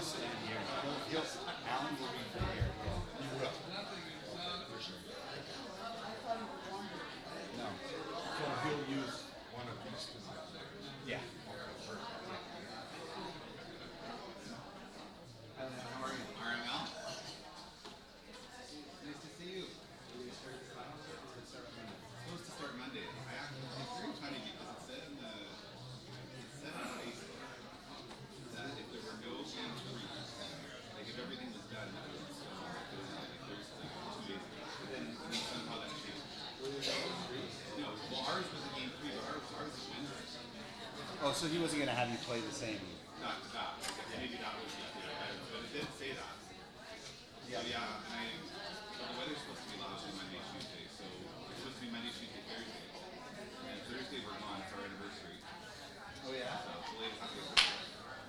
sit in here. Alan will be here. Yeah. You will. For sure. No. So he'll use one of these. Yeah. How are you? RML? Nice to see you. Supposed to start Monday. It's very funny because it said on Facebook that if there were no game threes, like if everything was done, that would start like Thursday, 2 days ago. But then somehow that changed. No, well ours was a game three, but ours was Wednesday. Oh, so he wasn't going to have you play the same. Not that. Maybe that was it. But it did say that. Yeah. So yeah, and the weather's supposed to be lovely Monday, Tuesday. So it's supposed to be Monday, Tuesday, Thursday. And Thursday we're gone. It's our anniversary. Oh yeah. So the latest update.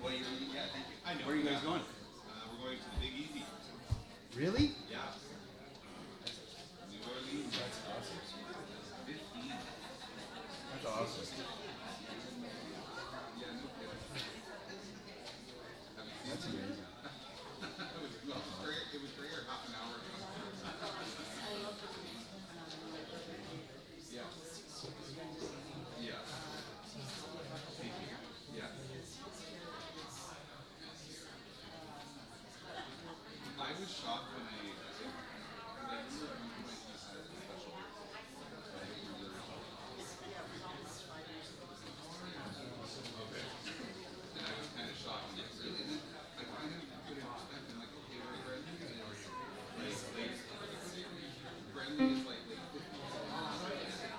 Well, yeah, thank you. I know. Where are you guys going? We're going to the Big Easy. Really? Yeah. New Orleans. That's awesome. 15. That's awesome. Yeah, no kidding. That's amazing. It was great, or half an hour. Yeah. Yeah. Yeah. I was shocked when I remember at one point you had a special beer. Okay. And I was kind of shocked. Like, really? And then I kind of put it in perspective. I'm like, okay, Brendan is like Brendan is like late 50s. It's hard to understand.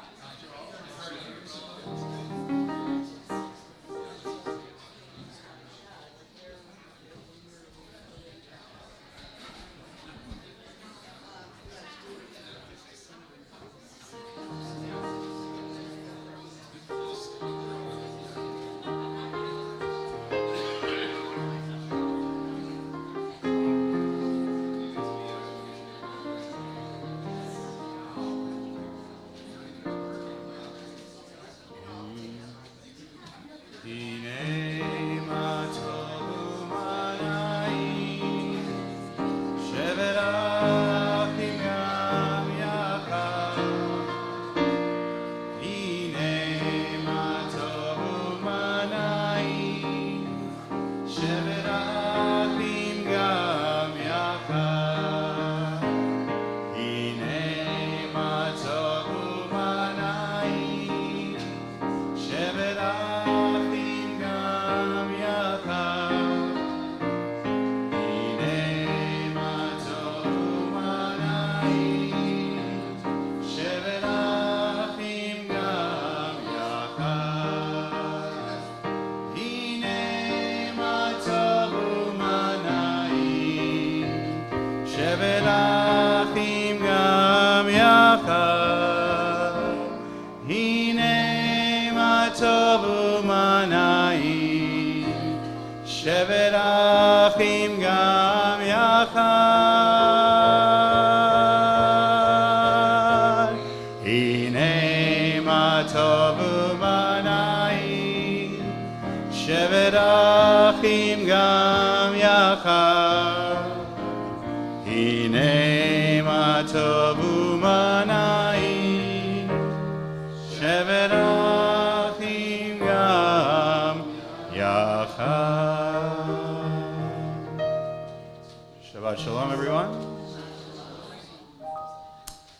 Shabbat shalom, everyone.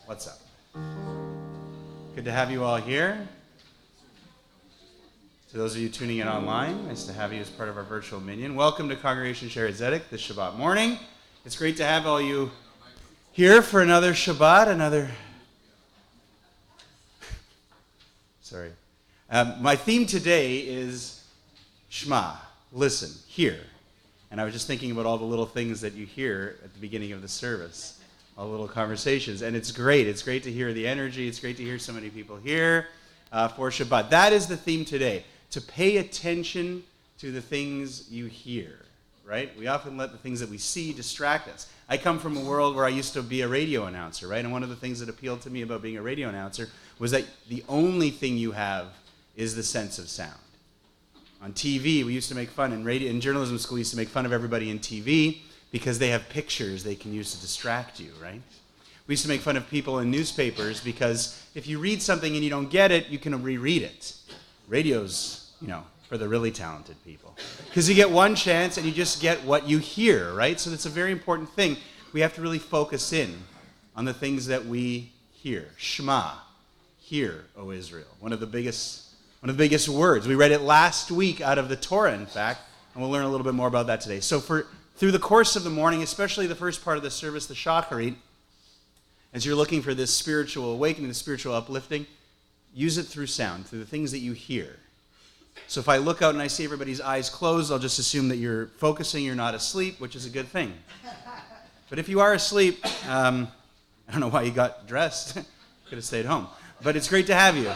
What's up? Good to have you all here. To those of you tuning in online, nice to have you as part of our virtual Minyan. Welcome to Congregation Sheret Zedek this Shabbat morning. It's great to have all you here for another Shabbat, Sorry. My theme today is Shema, listen, hear. And I was just thinking about all the little things that you hear at the beginning of the service, all the little conversations. And it's great. It's great to hear the energy. It's great to hear so many people here for Shabbat. That is the theme today, to pay attention to the things you hear, right? We often let the things that we see distract us. I come from a world where I used to be a radio announcer, right? And one of the things that appealed to me about being a radio announcer was that the only thing you have is the sense of sound. On TV, we used to make fun, in journalism school, we used to make fun of everybody in TV because they have pictures they can use to distract you, right? We used to make fun of people in newspapers because if you read something and you don't get it, you can reread it. Radio's, for the really talented people. Because you get one chance and you just get what you hear, right? So that's a very important thing. We have to really focus in on the things that we hear. Shema, hear, O Israel. One of the biggest words. We read it last week out of the Torah, in fact, and we'll learn a little bit more about that today. So through the course of the morning, especially the first part of the service, the Shacharit, as you're looking for this spiritual awakening, this spiritual uplifting, use it through sound, through the things that you hear. So if I look out and I see everybody's eyes closed, I'll just assume that you're focusing, you're not asleep, which is a good thing. But if you are asleep, I don't know why you got dressed. Could have stayed home. But it's great to have you.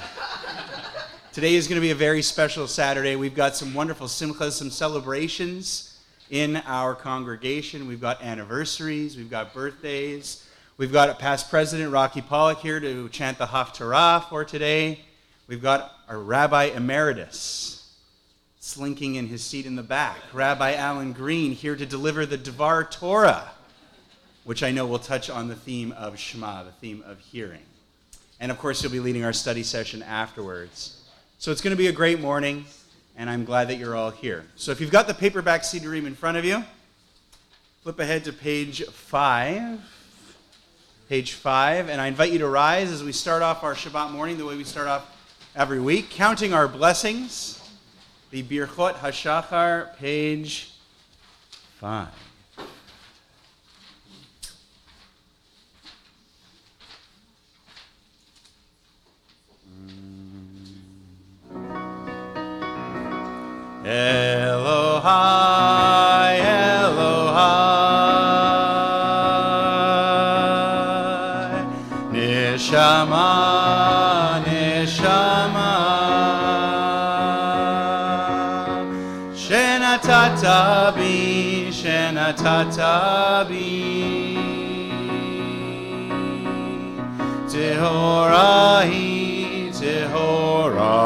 Today is going to be a very special Saturday. We've got some wonderful simchas, some celebrations in our congregation. We've got anniversaries. We've got birthdays. We've got a past president, Rocky Pollock, here to chant the Haftarah for today. We've got our Rabbi Emeritus slinking in his seat in the back. Rabbi Alan Green here to deliver the Dvar Torah, which I know will touch on the theme of Shema, the theme of hearing. And of course, you'll be leading our study session afterwards. So it's going to be a great morning, and I'm glad that you're all here. So if you've got the paperback Siddurim in front of you, flip ahead to page 5. Page 5, and I invite you to rise as we start off our Shabbat morning the way we start off every week, counting our blessings. The Birchot HaShachar, page 5. Elohai, Elohai, Neshama, Neshama, Shenatata bi, Shenatata bi, Tehorahi, Tehorahi.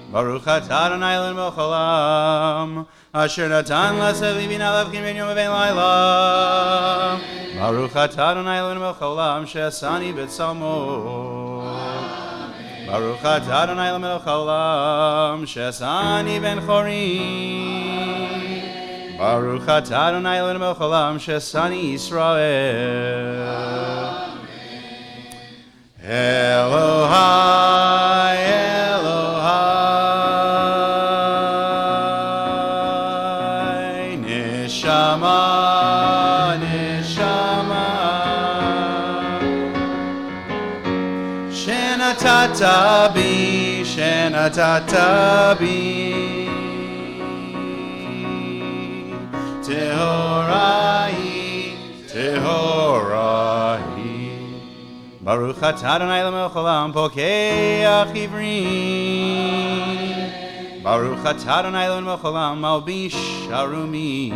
Baruch atah Adonai Eloheinu melech haolam, asher natan l'sevi bina levkim ben yom u'ben layla. Baruch atah Adonai Eloheinu melech haolam, she'asani b'tzalmo. Baruch atah Adonai Eloheinu melech haolam, she'asani ben chorim. Baruch atah Adonai Eloheinu melech haolam, she'asani Yisrael. Elohai, Elohai, Neshama, Neshama, Shenatata bi, Shenatata bi, Tehorai, Tehorai. Baruch atah Adonai Eloheinu melech haolam, pokeach ivrim. Baruch atah Adonai Eloheinu melech haolam, malbish arumim.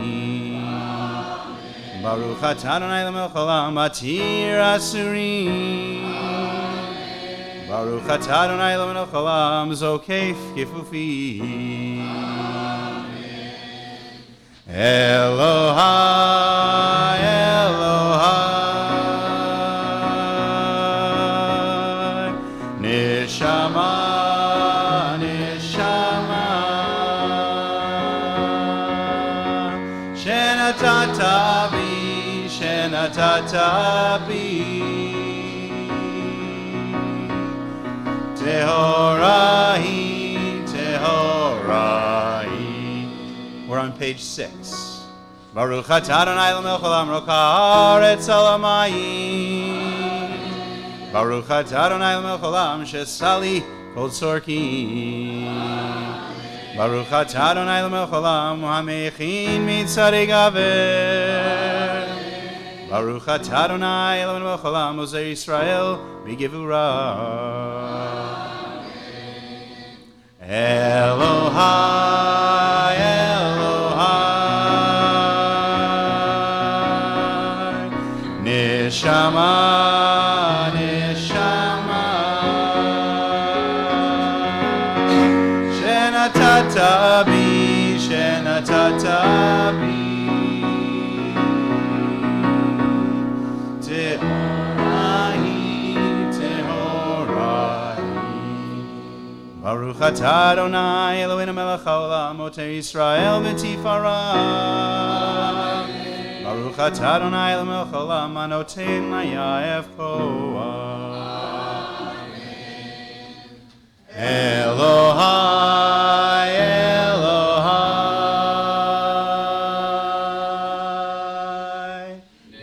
Baruch atah Adonai Eloheinu melech haolam, matir asurim. Baruch atah Adonai Eloheinu melech haolam, zokef kifufim. Elohai, Elohai, Neshama, Neshama, Shenatata bi, Shenatata bi, Tehorahi, Tehorahi. We're on page 6. Baruch atah Adonai Eloheinu melech haolam, roka haaretz alamayim. Baruch atah Adonai Eloheinu melech haolam, shesali kol tzorkim. Baruch atah Adonai Eloheinu melech haolam, hamechin mitzarei gaver. Baruch atah Adonai Eloheinu melech haolam, ozer Yisrael b'gevura. Elohai, Elohai, Neshama, Neshama, Shenatata בי שנתת בי טהורה היא, טהורה היא. ברוך אתה אדוני אלוהינו מלך העולם מוטה ישראל ותפארה. ברוך אתה אדוני אלוהינו מלך העולם הנותן ליעף כוח. Elohai, Elohai,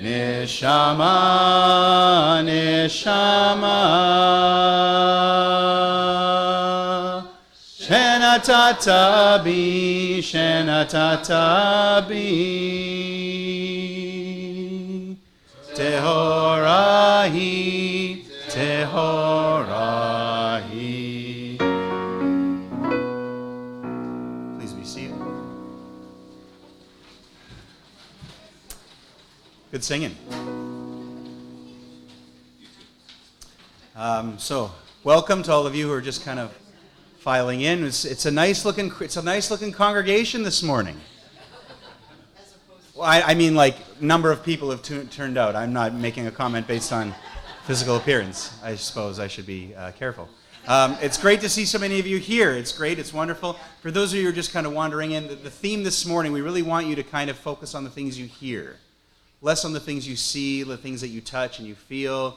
Neshama, Neshama, Shenatata bi, Shenatata bi, Tehorahi, Tehorahi. Good singing. So, welcome to all of you who are just kind of filing in. It's a nice looking congregation this morning. Well, I mean, like, number of people have turned out. I'm not making a comment based on physical appearance. I suppose I should be careful. It's great to see so many of you here. It's great. It's wonderful. For those of you who are just kind of wandering in, the theme this morning, we really want you to kind of focus on the things you hear. Less on the things you see, the things that you touch and you feel,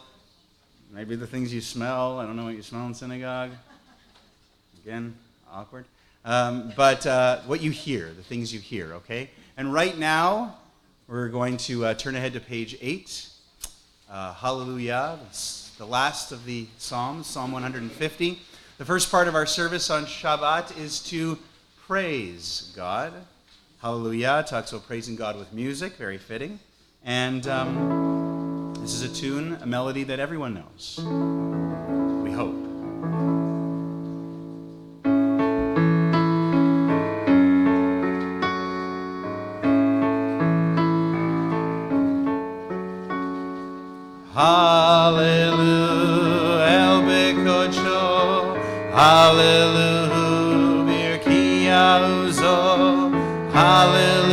maybe the things you smell. I don't know what you smell in synagogue. Again, awkward. But what you hear, the things you hear, okay? And right now, we're going to turn ahead to page 8. Hallelujah, the last of the Psalms, Psalm 150. The first part of our service on Shabbat is to praise God. Hallelujah talks about praising God with music, very fitting. And this is a tune, a melody that everyone knows. We hope. Hallelujah, El Bekocho, Hallelujah, Birkia Uzo, Hallelujah.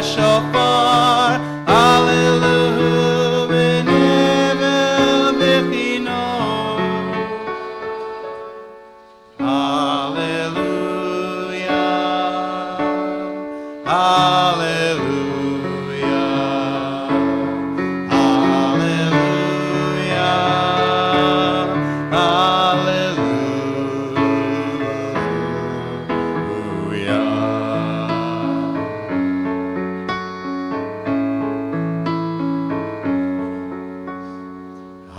Shofar, Hallelujah, Benevel Bechino, Hallelujah, Hallelujah, Hallelujah, Hallelujah.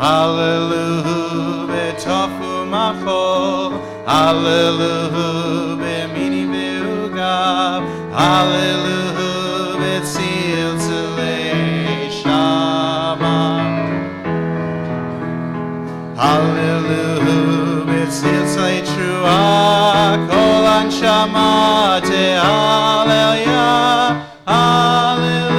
Hallelujah, betofu machol, Hallelujah, bemini beugav, Hallelujah, betzil tzilei shama, Hallelujah, betzil tzilei trua, kol anshama te Hallelujah, Hallelujah.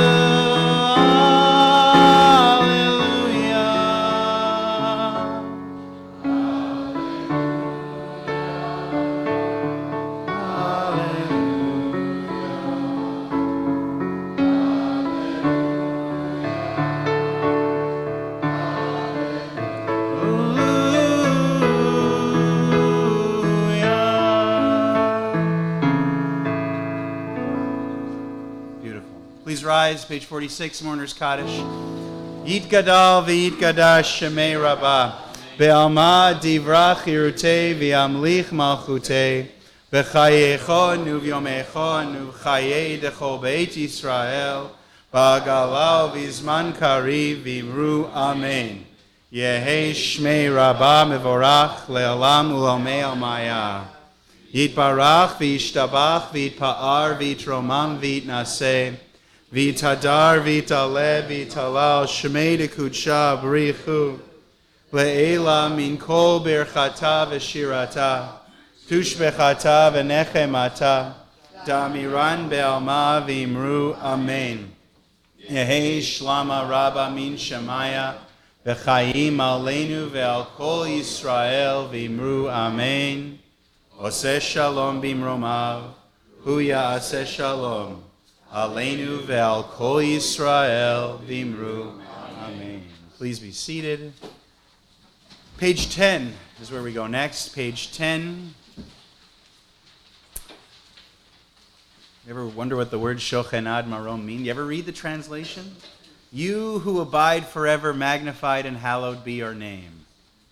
Please rise, page 46, Mourner's Kaddish. Yit gadal v'yit gadash shemei rabbah, be'alma divrach irutei v'yamlich malchutei, b'chayecho nu v'yomecho nu v'chayei decho beit Yisrael, ba'galal v'zman kariv v'imru amen. Yehei shmei rabbah mevorach le'olam u'lomei almaya. Yitbarach v'yishtabach v'yitpa'ar v'yitromam v'yitnaseh. Vitadar, vitale, vitalal, shmei de kudsha, brichu, le'ela min kol birchata v'shirata, tushbechata v'nechemata, Damiran Be'alma V'imru Amen. Yehi Shlama Rabba Min Shemaya V'chaim Aleinu Ve'al Kol Yisrael V'imru Amen. Oseh Shalom B'imromav Hu Ya'aseh Shalom Aleinu Ve'al Kol Yisrael V'imru Amen. Please be seated. Page 10 is where we go next. Page 10. You ever wonder what the word Shochenad Marom mean? You ever read the translation? You who abide forever, magnified and hallowed be your name.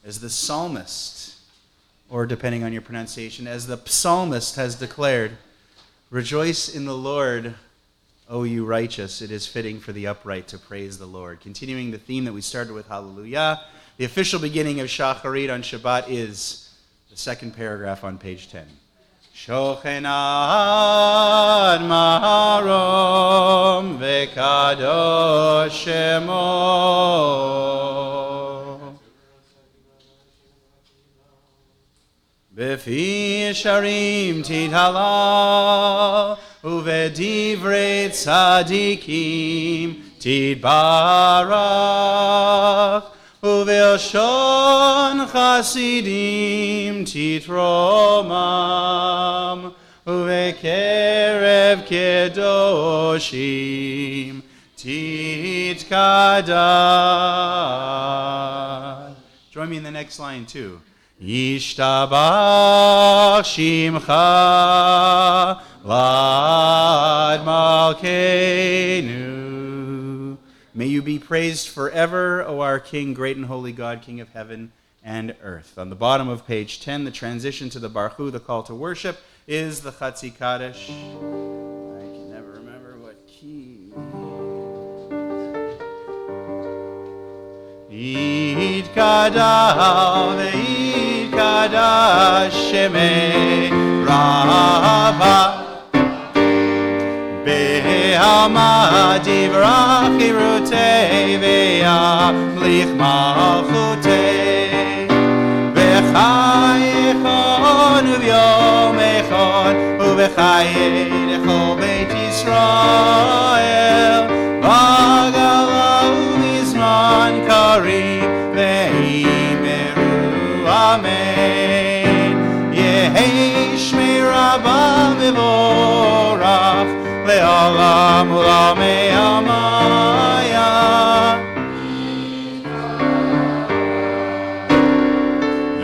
As the psalmist, or depending on your pronunciation, as the psalmist has declared, rejoice in the Lord, O you righteous. It is fitting for the upright to praise the Lord. Continuing the theme that we started with, hallelujah. The official beginning of Shacharit on Shabbat is the second paragraph on page 10. Shochenad marom vekadosh shemo befi sharim tithala uvedivrei tzadikim titbarach Uvelshon chasidim titromam, uvekerev kedoshim titkadad. Join me in the next line too. Yishtabach shimcha lad malkeinu. May you be praised forever, O our King, great and holy God, King of heaven and earth. On the bottom of page 10, the transition to the Baruch Hu, the call to worship, is the Chatzi Kaddish. I can never remember what key. Yid Kadal ve'Yid Kadash Shemei Rabba Be'alma divrach irutei ve'amlich malchutei V'chayechon u'vyom echon u'v'chayei lechol Beit Yisrael V'gala u'vizman karim ve'imeru amen Yehi shmei rabba v'vorach Le'olam u'lamei amaya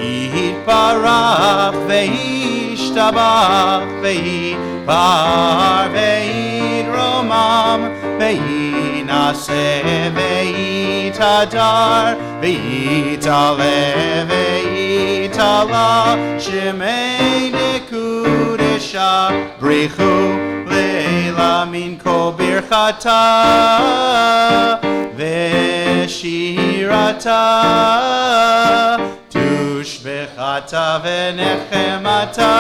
Yitbarach ve'yishtabach ve'yipar ve'yidromam ve'yinaseh ve'yitadar ve'yitale ve'yitala shemei nekudesha brichu Leila min kol birchata ve'shirata tushbechata ve'nechemata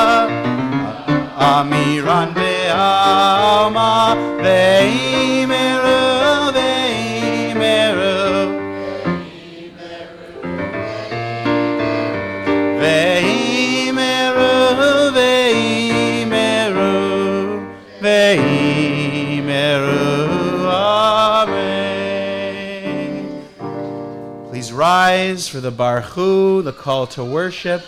amiran be'alma ve'imeru ve'imeru ve'imeru ve'imeru amen. Please rise for the Baruch Hu, the call to worship.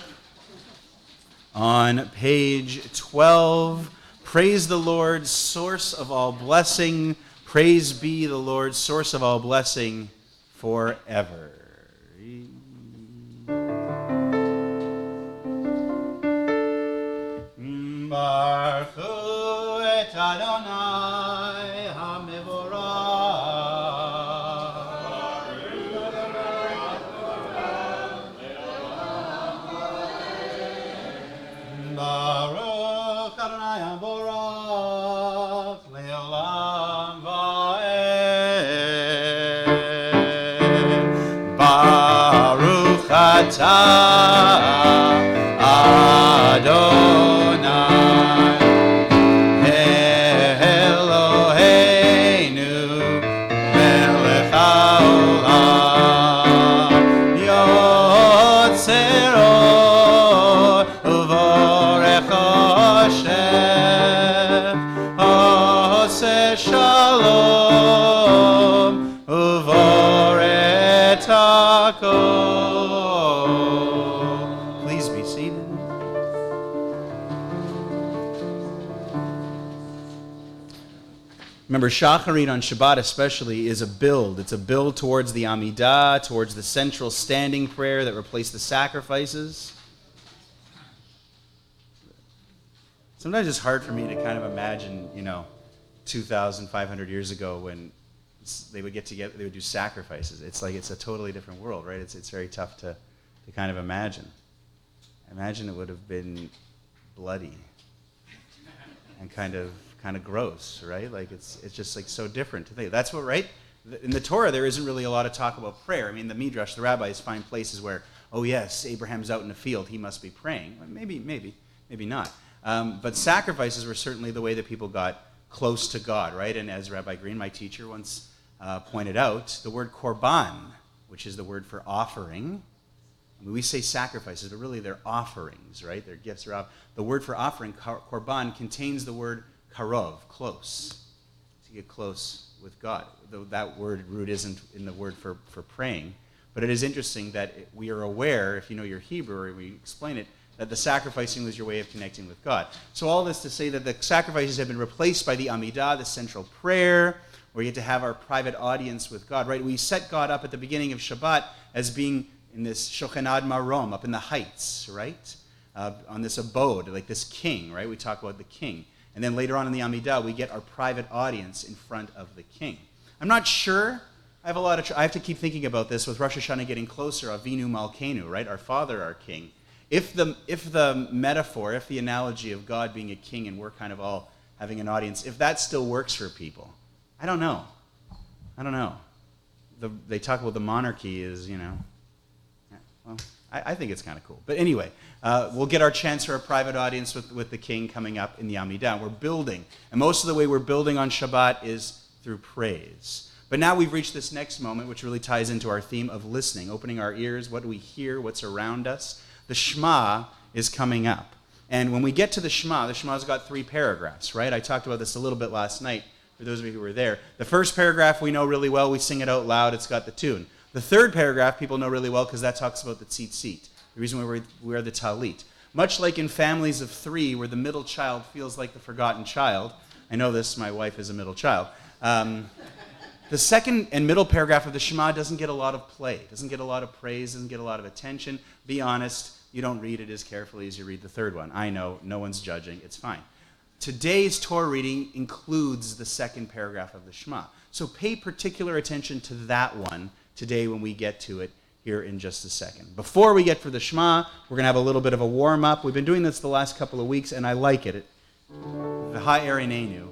On page 12, praise the Lord, source of all blessing. Praise be the Lord, source of all blessing forever. Baruch Hu et Adonai HaMevorach. Baruch Adonai HaMevorach Le'olam va'ed. Baruch atah Adonai Eloheinu melech haolam yotzero uvorech Hashem shalom uvoret hakol. Please be seated. Remember, Shacharit on Shabbat especially is a build. It's a build towards the Amidah, towards the central standing prayer that replaced the sacrifices. Sometimes it's hard for me to kind of imagine, 2,500 years ago when they would get together, they would do sacrifices. It's like it's a totally different world, right? It's very tough to kind of imagine. Imagine it would have been bloody and kind of gross, right? Like it's just like so different to think. That's what, right? In the Torah, there isn't really a lot of talk about prayer. I mean, the Midrash, the rabbis find places where, oh yes, Abraham's out in the field, he must be praying. Maybe not. But sacrifices were certainly the way that people got close to God, right? And as Rabbi Green, my teacher, once pointed out, the word korban, which is the word for offering, I mean, we say sacrifices, but really they're offerings, right? They're gifts. The word for offering, korban, contains the word karov, close, to get close with God. Though that word root isn't in the word for praying. But it is interesting that we are aware, if you know your Hebrew, or we explain it, that the sacrificing was your way of connecting with God. So all this to say that the sacrifices have been replaced by the Amidah, the central prayer, where we get to have our private audience with God, right? We set God up at the beginning of Shabbat as being in this Shochanad Marom, up in the heights, right? On this abode, like this king, right? We talk about the king. And then later on in the Amidah, we get our private audience in front of the king. I'm not sure. I have to keep thinking about this with Rosh Hashanah getting closer. Avinu Malkeinu, right? Our Father, our King. If the metaphor, if the analogy of God being a king and we're kind of all having an audience, if that still works for people, I don't know. They talk about the monarchy as, I think it's kind of cool. But anyway, we'll get our chance for a private audience with the king coming up in the Amidah. We're building. And most of the way we're building on Shabbat is through praise. But now we've reached this next moment, which really ties into our theme of listening, opening our ears. What do we hear? What's around us? The Shema is coming up. And when we get to the Shema's got 3 paragraphs, right? I talked about this a little bit last night, for those of you who were there. The first paragraph we know really well. We sing it out loud. It's got the tune. The third paragraph people know really well because that talks about the tzitzit, the reason why we wear the talit. Much like in families of 3 where the middle child feels like the forgotten child. I know this, my wife is a middle child. The second and middle paragraph of the Shema doesn't get a lot of play, doesn't get a lot of praise, doesn't get a lot of attention. Be honest, you don't read it as carefully as you read the third one. I know, no one's judging, it's fine. Today's Torah reading includes the second paragraph of the Shema. So pay particular attention to that one today when we get to it here in just a second. Before we get for the Shema, we're going to have a little bit of a warm-up. We've been doing this the last couple of weeks, and I like it. V'ha Erinenu,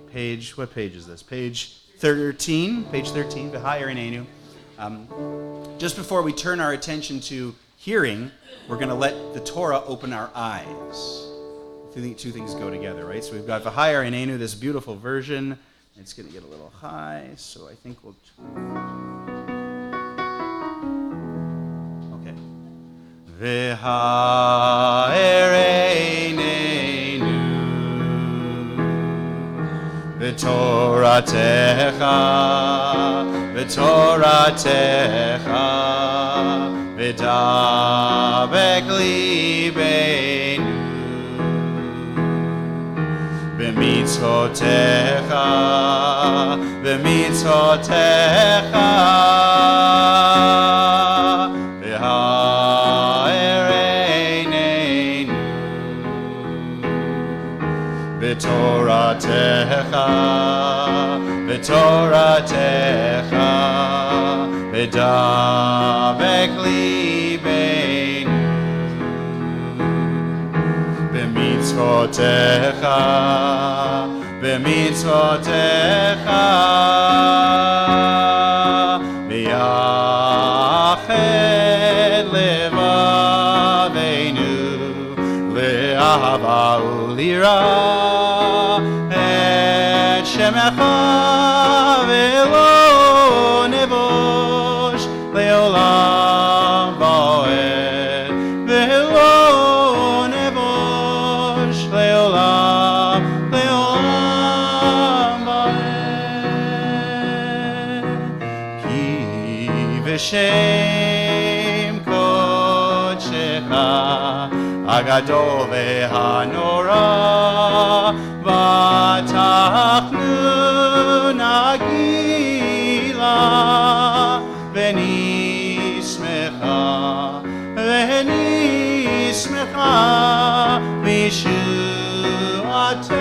what page is this? Page 13, V'ha Erinenu. Just before we turn our attention to hearing, we're going to let the Torah open our eyes. Two things go together, right? So we've got V'ha Erinenu, this beautiful version. It's going to get a little high, so I think we'll... Okay. V'ha Erinenu V'toratecha V'dabek libeinu B'mitzvotecha V'ha Erinenu V'toratecha V'dabek libeinu B'mitzvotecha V'yached levaveinu le'ahava u'lira et shemecha ve'lo nevosh le'olam va'ed ve'lo nevosh le'olam va'ed B'Shem Kodshecha Hagadol veHanora V'tachnu Nagila V'nismecha Mishuatecha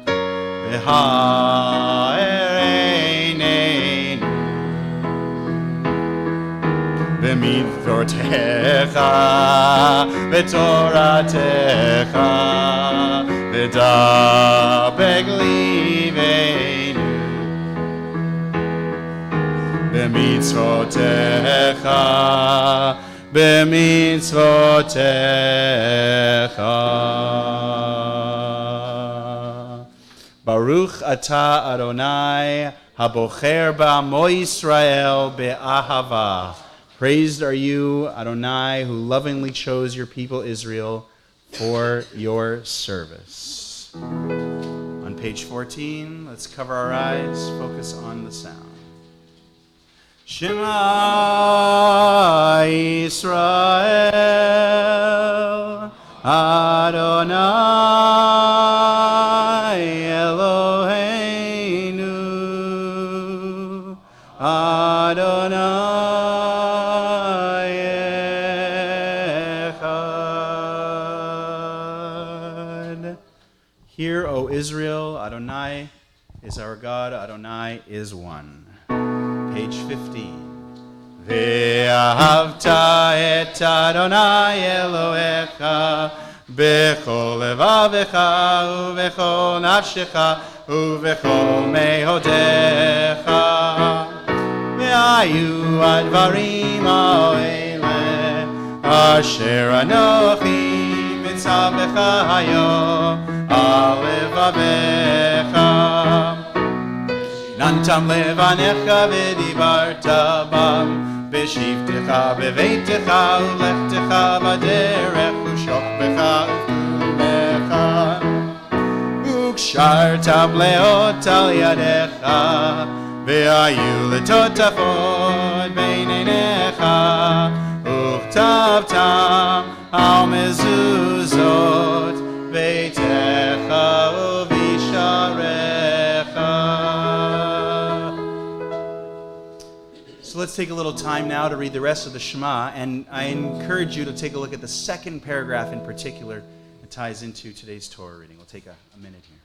V'ha'ereneinu B'mitzvotecha V'toratecha V'dabek liveinu B'mitzvotecha Baruch atah Adonai habocher ba'amo Yisrael be'ahava. Praised are you, Adonai, who lovingly chose your people Israel for your service. On page 14, let's cover our eyes, focus on the sound. Shema Yisrael Adonai Eloheinu Adonai Echad. Hear, O Israel, Adonai is our God, Adonai is one. Page 15. Ve'ahavta et Adonai Elohecha bechol levavecha uvechol nafshecha uvechol mehodecha ve'ayu advarim ha'oele asher anochi mitzavecha hayom al levavecha Nantam levanecha v'dibarta bam B'shivtecha b'veitecha ulechtecha b'derech u'shokbecha u'kulecha U'kshartam leot al yadecha Ve'ayu letotafot b'neinecha U'chtavtam al mezuzot Beitecha u'visharecha. So let's take a little time now to read the rest of the Shema, and I encourage you to take a look at the second paragraph in particular that ties into today's Torah reading. We'll take a minute here.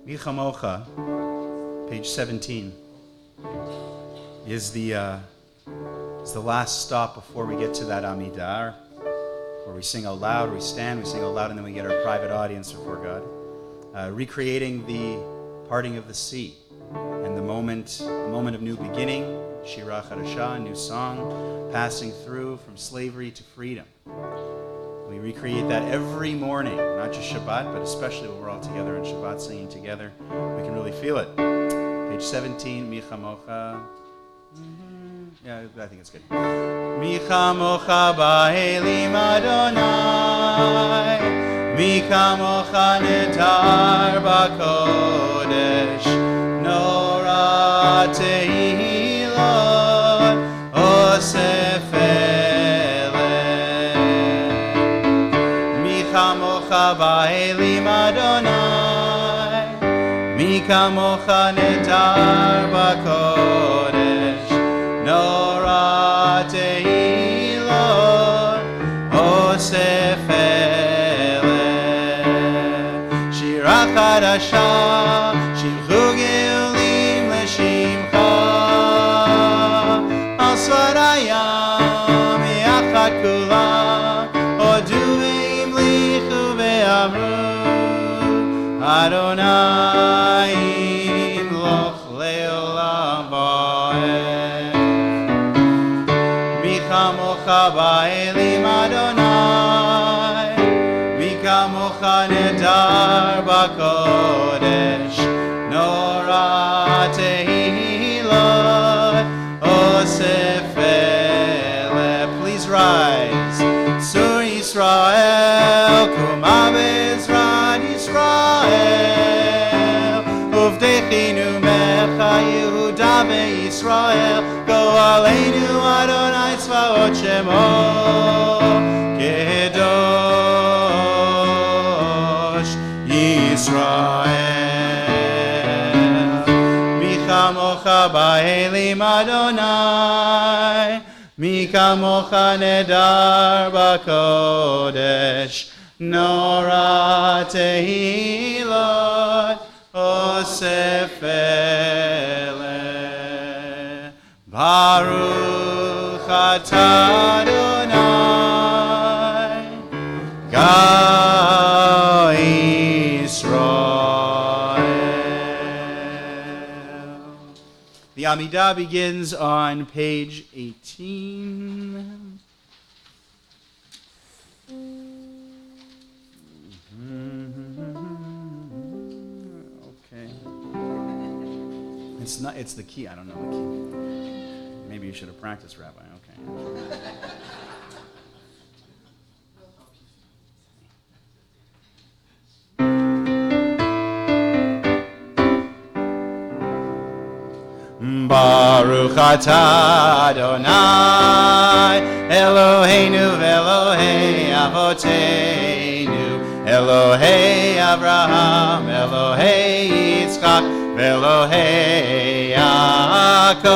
Michamocha, page 17, is the last stop before we get to that Amidah, where we sing out loud, we stand, we sing out loud, and then we get our private audience before God. Recreating the parting of the sea and a moment of new beginning, Shirah Chadashah, a new song, passing through from slavery to freedom. We recreate that every morning, not just Shabbat, but especially when we're all together on Shabbat singing together. We can really feel it. Page 17, Michamocha. Yeah, I think it's good. Michamocha ba'elim Adonai, Michamocha netar ba'kodesh, Nora tehilot, מי כמוך נהדר בקודש, נורא תהילות אוסף אלה. שירה חדשה, שמחו גאולים לשמך, על שפת הים יחד כולם, הודו והמליכו ואמרו, אדוני ימלוך לעולם ועד. מי כמוך באלים אדוני, מי כמוך נהדר בקודש, נורא תהילות אוסף אלה. Please rise. צור ישראל, קומה בעזרת ישראל, ובדחנו ממך יהודה וישראל, גואלנו אדוני צבאות שמו קדוש ישראל. מי כמוך באלים אדוני, מי כמוך נהדר בקודש, נורא תהילות אוסף אלה. ברוך אתה אדוני, גא ישראל. The Amidah begins on page 18. Okay. It's the key. I don't know the key. Maybe you should have practiced, Rabbi. Okay. Baruch atah Adonai, Eloheinu ve'Elohei Avoteinu, Elohei Avraham, Elohei Yitzchak, ve'Elohei Yaakov,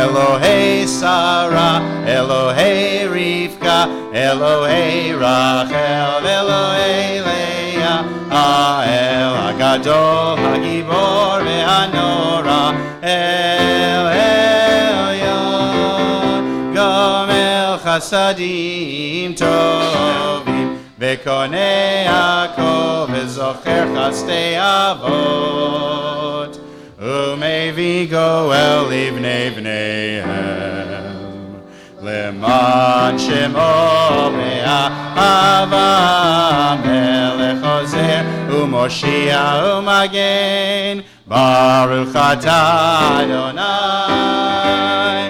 Elohei Sarah, Elohei Rivka, Elohei Rachel, Elohei Leah, Ha'el Hagadol, Hagibor ve'Hanora, El Elyon, Gomel Chasadim Tovim, Ve'konei Yaakov, Ve'zocher Chastei Avot, Umevi Goel Livnei Bneihem, Leman Shemo Be'ahava, Melech Ozer, Umoshia Umagen, Baruch atah Adonai,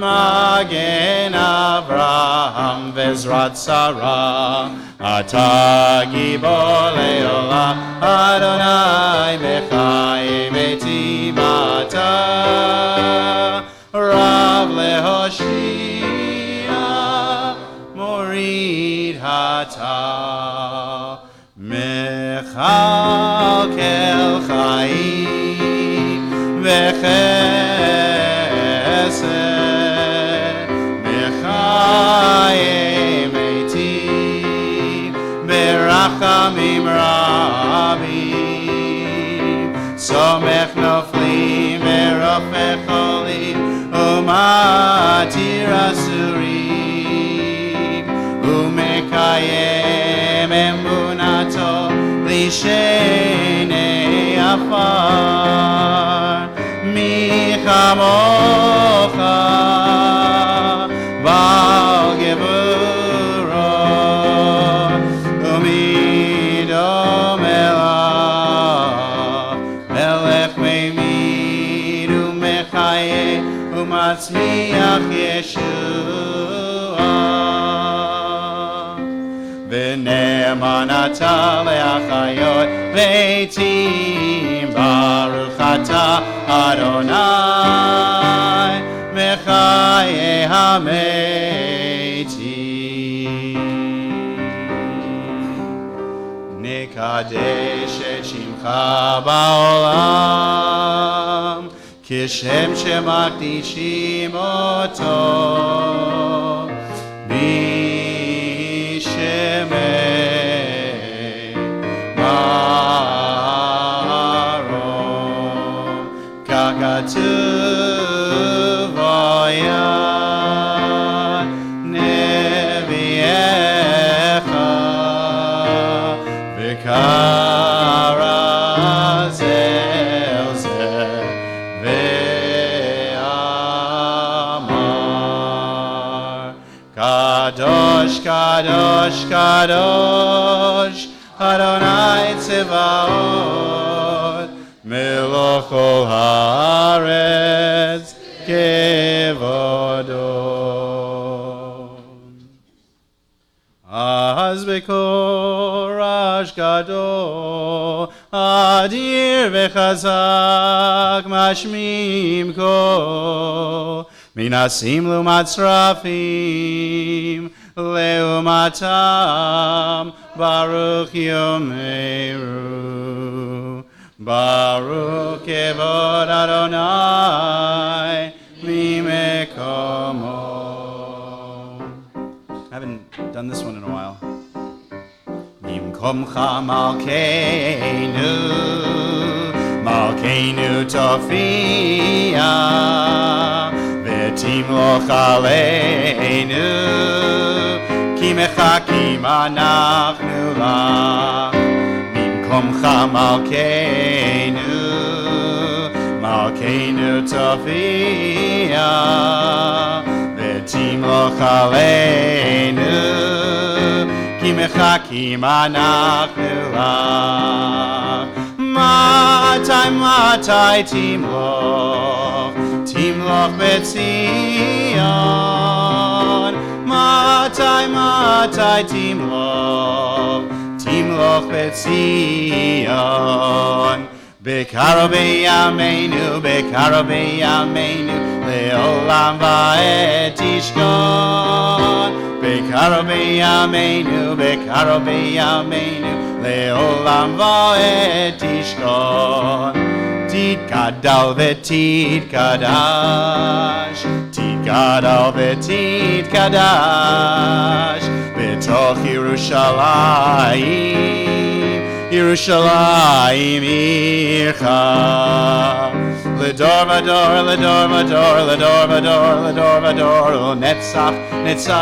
Magen Avraham ve'Ezrat Sarah, Atah Gibor le'olam, Adonai b'chayei betim atah, Rav lehoshia, Morid hatah, Mechalkel chayim v'chesed, Mechayei metim, Berachamim rabim, Somech noflim ve'rofeh cholim, Umatir asurim, Umekayem emunato lishenei afar. Mi chamocha bal gevurot, umidom elav, melech meimid umechaye umatzmiach Yeshua. V'ne'eman atah le'achayot veitim, Baruch atah Adonai mechayei hametim. Nekadesh et shimcha בעולם, כשם שמקדישים אותו בשמי מרום, ככתוב היה נביאך וקרא זה אל זה ואמר קדוש קדוש קדוש אדוני צבאות מלוך כל הארץ כבודו. אז בקול רעש גדול אדיר וחזק משמיעים קול, מנסים לעומת שרפים לעומתם ברוך יאמרו, ברוך כבוד אדוני ממקומו. I haven't done this one in a while. ממקומך מלכנו, מלכנו תופיע, ותמלוך עלינו, כי מחכים אנחנו לך. ממקומך מלכנו, מלכנו תופיע, ותמלוך עלינו, כי מחכים אנחנו לך. מתי מתי תמלוך, תמלוך בציון. מתי מתי תמלוך, תמלוך בציון. בקרוב בימינו, בקרוב בימינו, לעולם ועד תשכון. בקרוב בימינו, בקרוב בימינו, לעולם ועד תשכון. תתגדל ותתקדש, תתגדל ותתקדש, בתוך ירושלים, ירושלים עירך. לדור ודור, לדור ודור, לדור ודור, לדור ודור, ולנצח נצחים.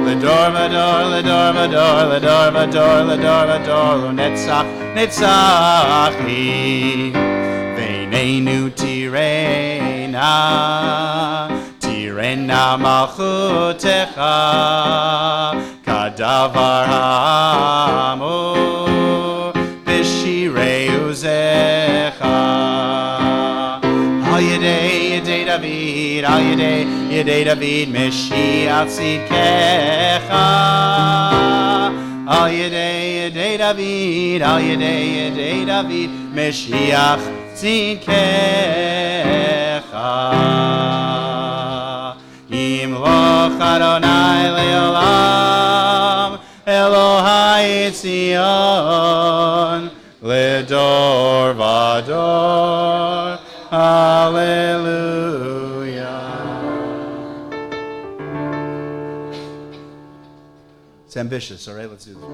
לדור ודור, לדור ודור, לדור ודור, לדור ודור, ולנצח נצחים. בינינו תירנה, תירנה מלכותך, כדבר האמור בשירי עוזך. על ידי דוד, על ידי דוד, משיח צדקך. על ידי דוד, על ידי דוד, משיח צדקך. ימלוך אדוני לעולם, אלוהי ציון, לדור ודור, hallelujah. It's ambitious, all right? Let's do this.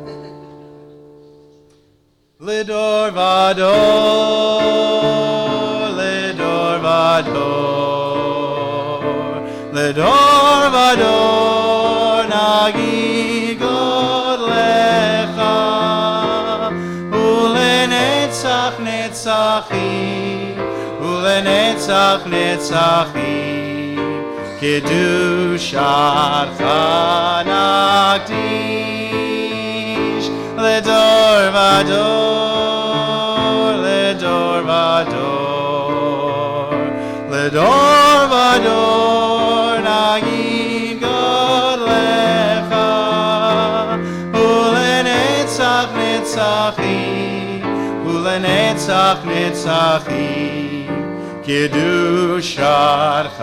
Lidor vador, lidor vador, lidor vador, nagi god lecha, ulenetzach netzachim, ulenetzach netzachim, kedushatcha nakdish, לדור ודור, לדור ודור, לדור ודור, נגיד גוד לך, ולנצח נצחים, ולנצח נצחים, קדושתך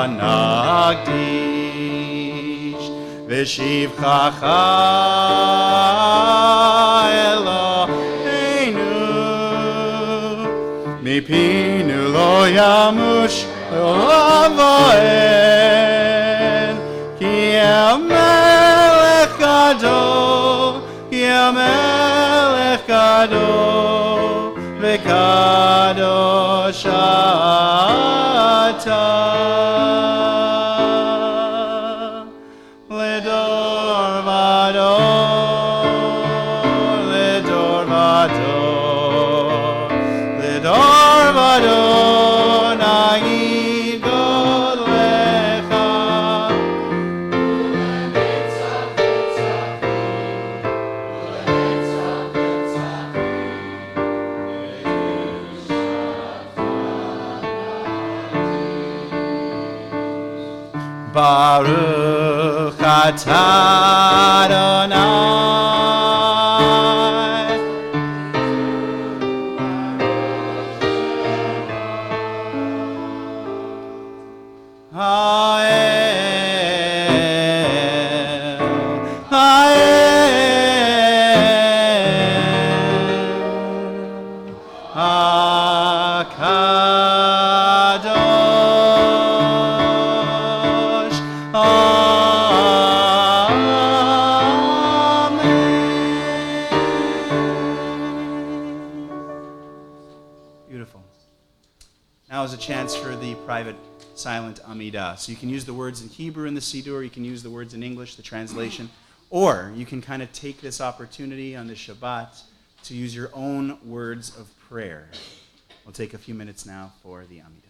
נקדיש. ושבחך אלוהים mipinu lo yamush Avoed, ki Melech Gadol, ki Melech Gadol, v'kadosh ata, ledor vador, ledor vador, ledor vador, nagid godlecha. Baruch atah Adonai. Akadosh. Amen. Beautiful. Now is a chance for the private silent Amidah. So you can use the words in Hebrew in the Siddur, you can use the words in English, the translation, or you can kind of take this opportunity on the Shabbat to use your own words of prayer. We'll take a few minutes now for the Amidah.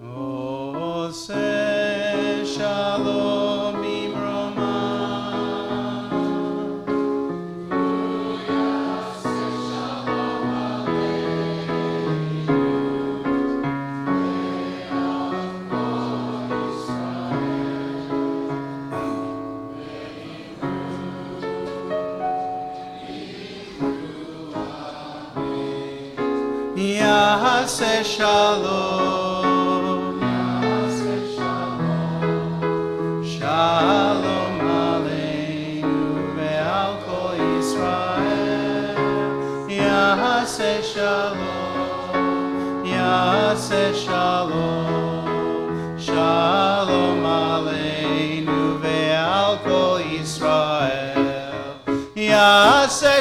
Ose shalom imroma. Yaseh shalom.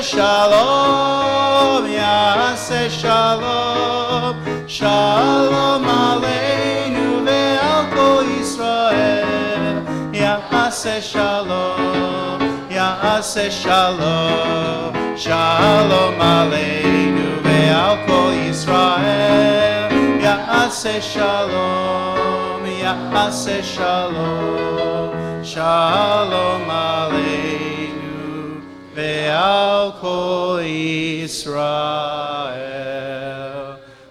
shalom, yaseh shalom, shalom aleinu ve'al kol Yisrael, yaseh shalom, yaseh shalom, shalom aleinu ve'al kol Yisrael, yaseh shalom, yaseh shalom, shalom aleinu ve'al kol Yisrael,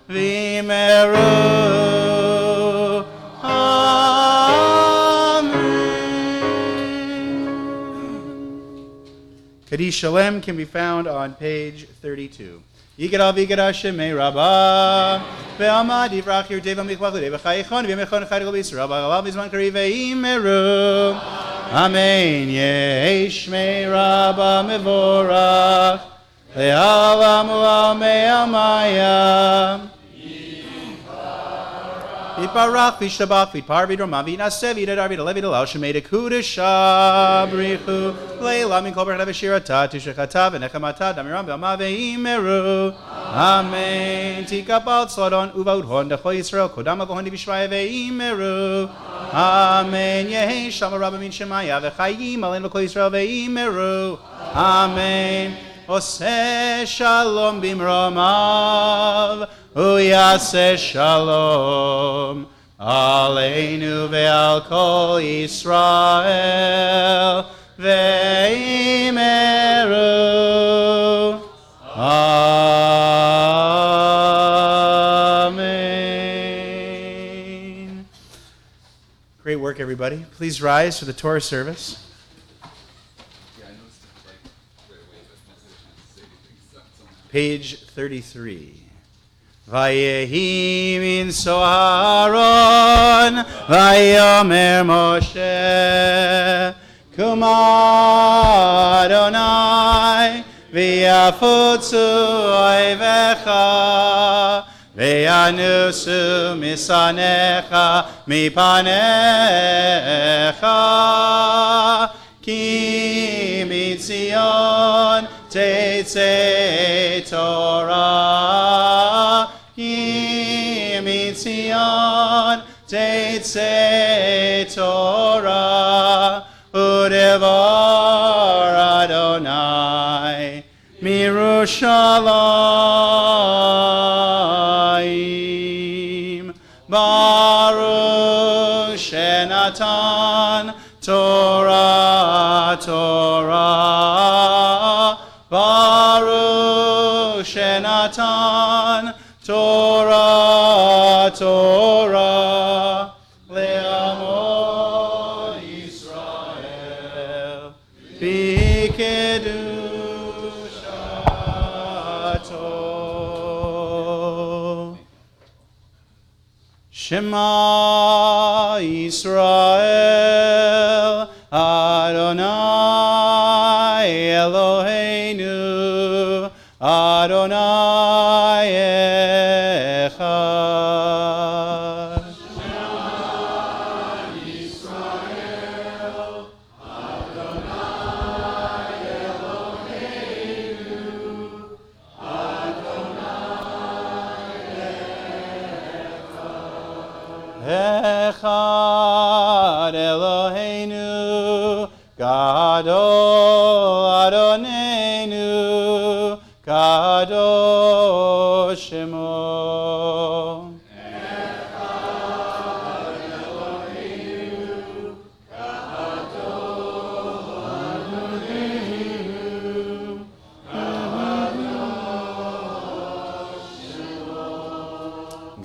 v'meru. Kaddish Shalem can be found on page 32. Yigdal v'yigdal shemei Rabbah ve'amad yivrach yirteva michvach l'dei v'chayichon v'yemechon chayil b'Yisrael b'alav b'zman kari ve'imeru. Amen. Yehi shmei Rabbah mevorach le'alam u'amei amaya. Yiparach v'yishtabach v'yitpar v'yidromah v'yinaseh v'yidadar v'yidalev v'yidalal shemei dekudesha b'richu le'elam min kol berachah v'shirata tushechata v'nechamata damiram v'amah ve'imeru. Amen. Tikapal tzlodon uva'udhon dechol Yisrael kodam avohon v'shvaya ve'imeru. Amen. Yehi shama rabba min shemaya v'chayim alein v'kol Yisrael ve'imeru. Amen. Oseh shalom b'mromav Uyaseh shalom aleinu ve'al kol Yisrael ve'imeru. Amen. Great work, everybody. Please rise for the Torah service. Yeah, I noticed it like right away, but most of the time to say anything somehow. Page 33. Vayehi min Soharon, Vayomer Moshe, Kuma Adonai, V'yafutzu oivecha, V'yanusu misanecha mipanecha, Ki mitzion tetzei Torah, Ki mitzion tetzei Torah, udevar Adonai mirushalayim. Baruch shenatan Torah, Torah. Baruch shenatan Torah, Torah. Le'amo Yisrael b'kedushato. Shema Yisrael Adonai Eloheinu Adonai Echad. Shema Yisrael Adonai Eloheinu Echad Eloheinu Gadol Adonenu Kadosh Shemo. Echad Eloheinu Gadol Adonenu Kadosh Shemo.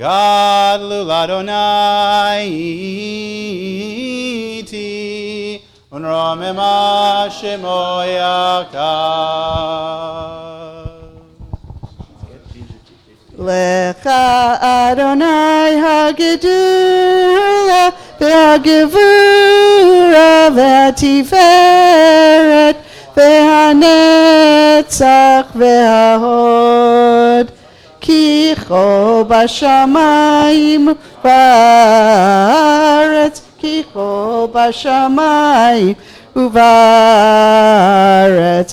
Gadol Adonai iti unromema shemo yakav. Lecha Adonai hagedula ve'hagevura ve'atiferet ve'hanetzach ve'hahod ki cho b'shamayim v'aretz ki cho b'shamayim uvaretz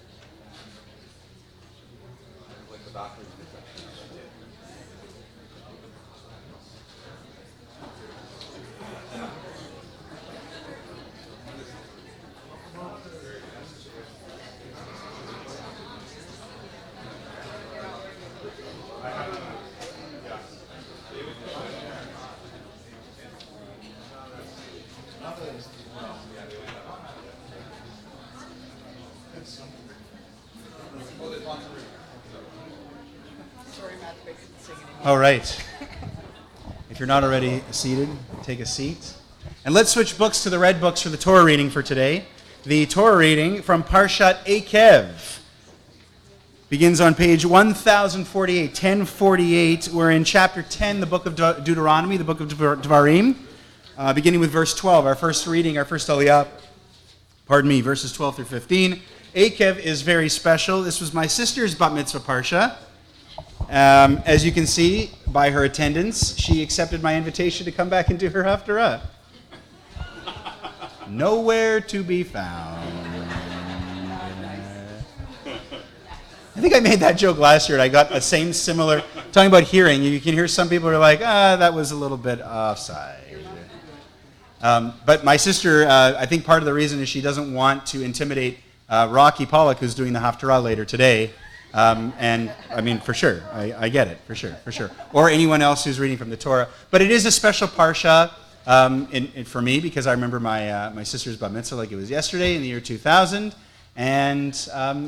All right. If you're not already seated, take a seat. And let's switch books to the red books for the Torah reading for today. The Torah reading from Parshat Eikev begins on page 1048, 1048. We're in chapter 10, the book of Deuteronomy, the book of Devarim, beginning with verse 12. Our first reading, our first aliyah, verses 12 through 15. Eikev is very special. This was my sister's bat mitzvah parsha. As you can see by her attendance, she accepted my invitation to come back and do her haftarah. Nowhere to be found. I think I made that joke last year, and I got a similar, talking about hearing. You can hear some people are like, that was a little bit offside. But my sister, I think part of the reason is she doesn't want to intimidate Rocky Pollock, who's doing the haftarah later today. And I mean, for sure, I get it, for sure. Or anyone else who's reading from the Torah. But it is a special parsha for me because I remember my sister's bat mitzvah like it was yesterday in the year 2000. And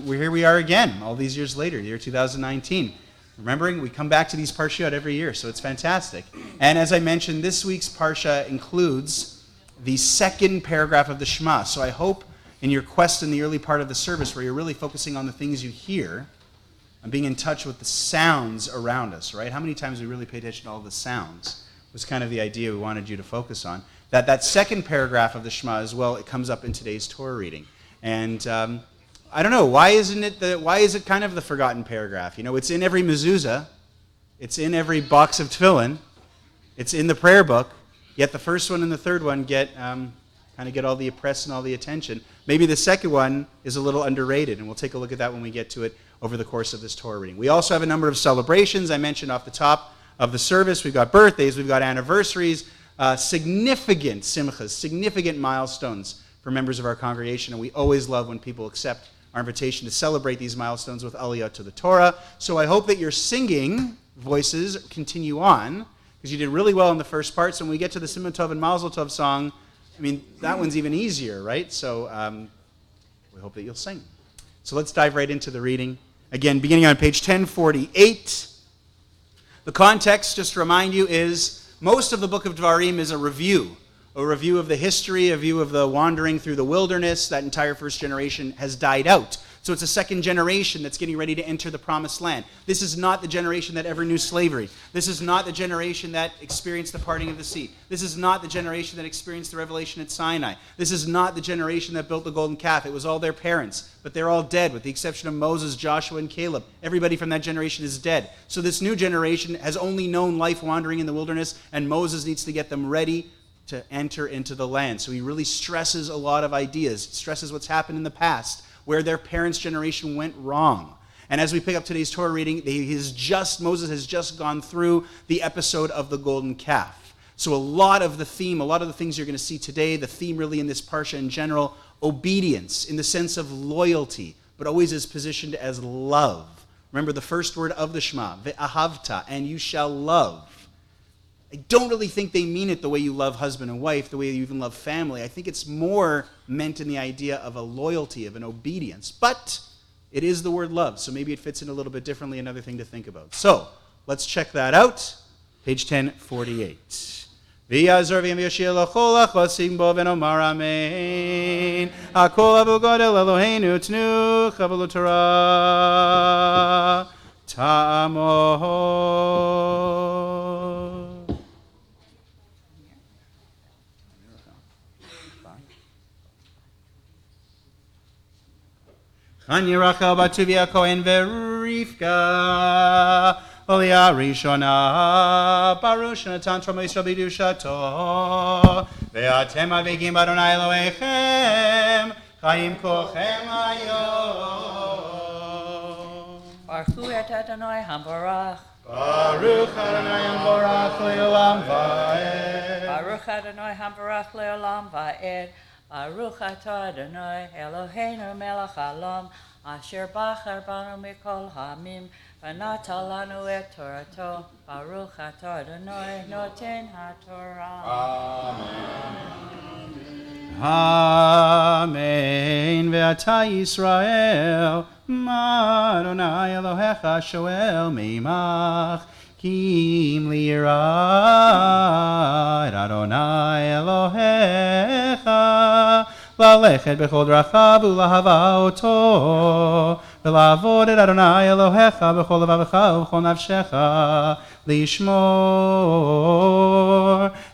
here we are again, all these years later, the year 2019. Remembering, we come back to these parshiot every year, so it's fantastic. And as I mentioned, this week's parsha includes the second paragraph of the Shema. So I hope in your quest in the early part of the service where you're really focusing on the things you hear, and being in touch with the sounds around us, right? How many times we really pay attention to all the sounds was kind of the idea we wanted you to focus on. That second paragraph of the Shema as well, it comes up in today's Torah reading. And I don't know, why is it kind of the forgotten paragraph? You know, it's in every mezuzah, it's in every box of tefillin, it's in the prayer book, yet the first one and the third one get all the press and all the attention. Maybe the second one is a little underrated, and we'll take a look at that when we get to it over the course of this Torah reading. We also have a number of celebrations. I mentioned off the top of the service, we've got birthdays, we've got anniversaries, significant simchas, significant milestones for members of our congregation, and we always love when people accept our invitation to celebrate these milestones with aliyah to the Torah. So I hope that your singing voices continue on, because you did really well in the first part. So when we get to the Simon Tov and Mazel Tov song, I mean, that one's even easier, right? So we hope that you'll sing. So let's dive right into the reading. Again, beginning on page 1048. The context, just to remind you, is most of the book of Devarim is a review of the history, a view of the wandering through the wilderness. That entire first generation has died out. So it's a second generation that's getting ready to enter the promised land. This is not the generation that ever knew slavery. This is not the generation that experienced the parting of the sea. This is not the generation that experienced the revelation at Sinai. This is not the generation that built the golden calf. It was all their parents, but they're all dead with the exception of Moses, Joshua, and Caleb. Everybody from that generation is dead. So this new generation has only known life wandering in the wilderness, and Moses needs to get them ready to enter into the land. So he really stresses a lot of ideas, stresses what's happened in the past, where their parents' generation went wrong. And as we pick up today's Torah reading, Moses has just gone through the episode of the golden calf. So a lot of the things you're going to see today, the theme really in this parsha in general, obedience in the sense of loyalty, but always is positioned as love. Remember the first word of the Shema, ve'ahavta, and you shall love. I don't really think they mean it the way you love husband and wife, the way you even love family. I think it's more meant in the idea of a loyalty, of an obedience. But it is the word love, so maybe it fits in a little bit differently, another thing to think about. So, let's check that out. Page 1048. V'yazor v'yashir l'chol ha'chosim bo v'nomar amen. Hakol avu godel Eloheinu tnu chavol Torah ta'amot. Chanya Rachel Batuvia Kohen Verivka Olia Rishona Baruch Natan Trom Yisrael Bidushato Ve'atem Avigim Adonai Elohechem Chaim Kochem Hayom Baruch et Adonai Hambarach. Baruch Adonai Hambarach Le'olam Va'ed. Baruch Adonai Hambarach Le'olam Va'ed. Baruch atah Adonai Eloheinu melech haolam asher bachar banu mikol hamim v'natan lanu et Torato. Baruch atah Adonai noten haTorah. Amen. Ve'ata Yisrael, Ma Adonai Elohecha shoel meimach, Kim li'yirat Adonai Elohecha, la'lechet b'chol drachav u'lahava oto, ולעבוד את אדוני אלוהיך בכל לבבך ובכל נפשך, לשמור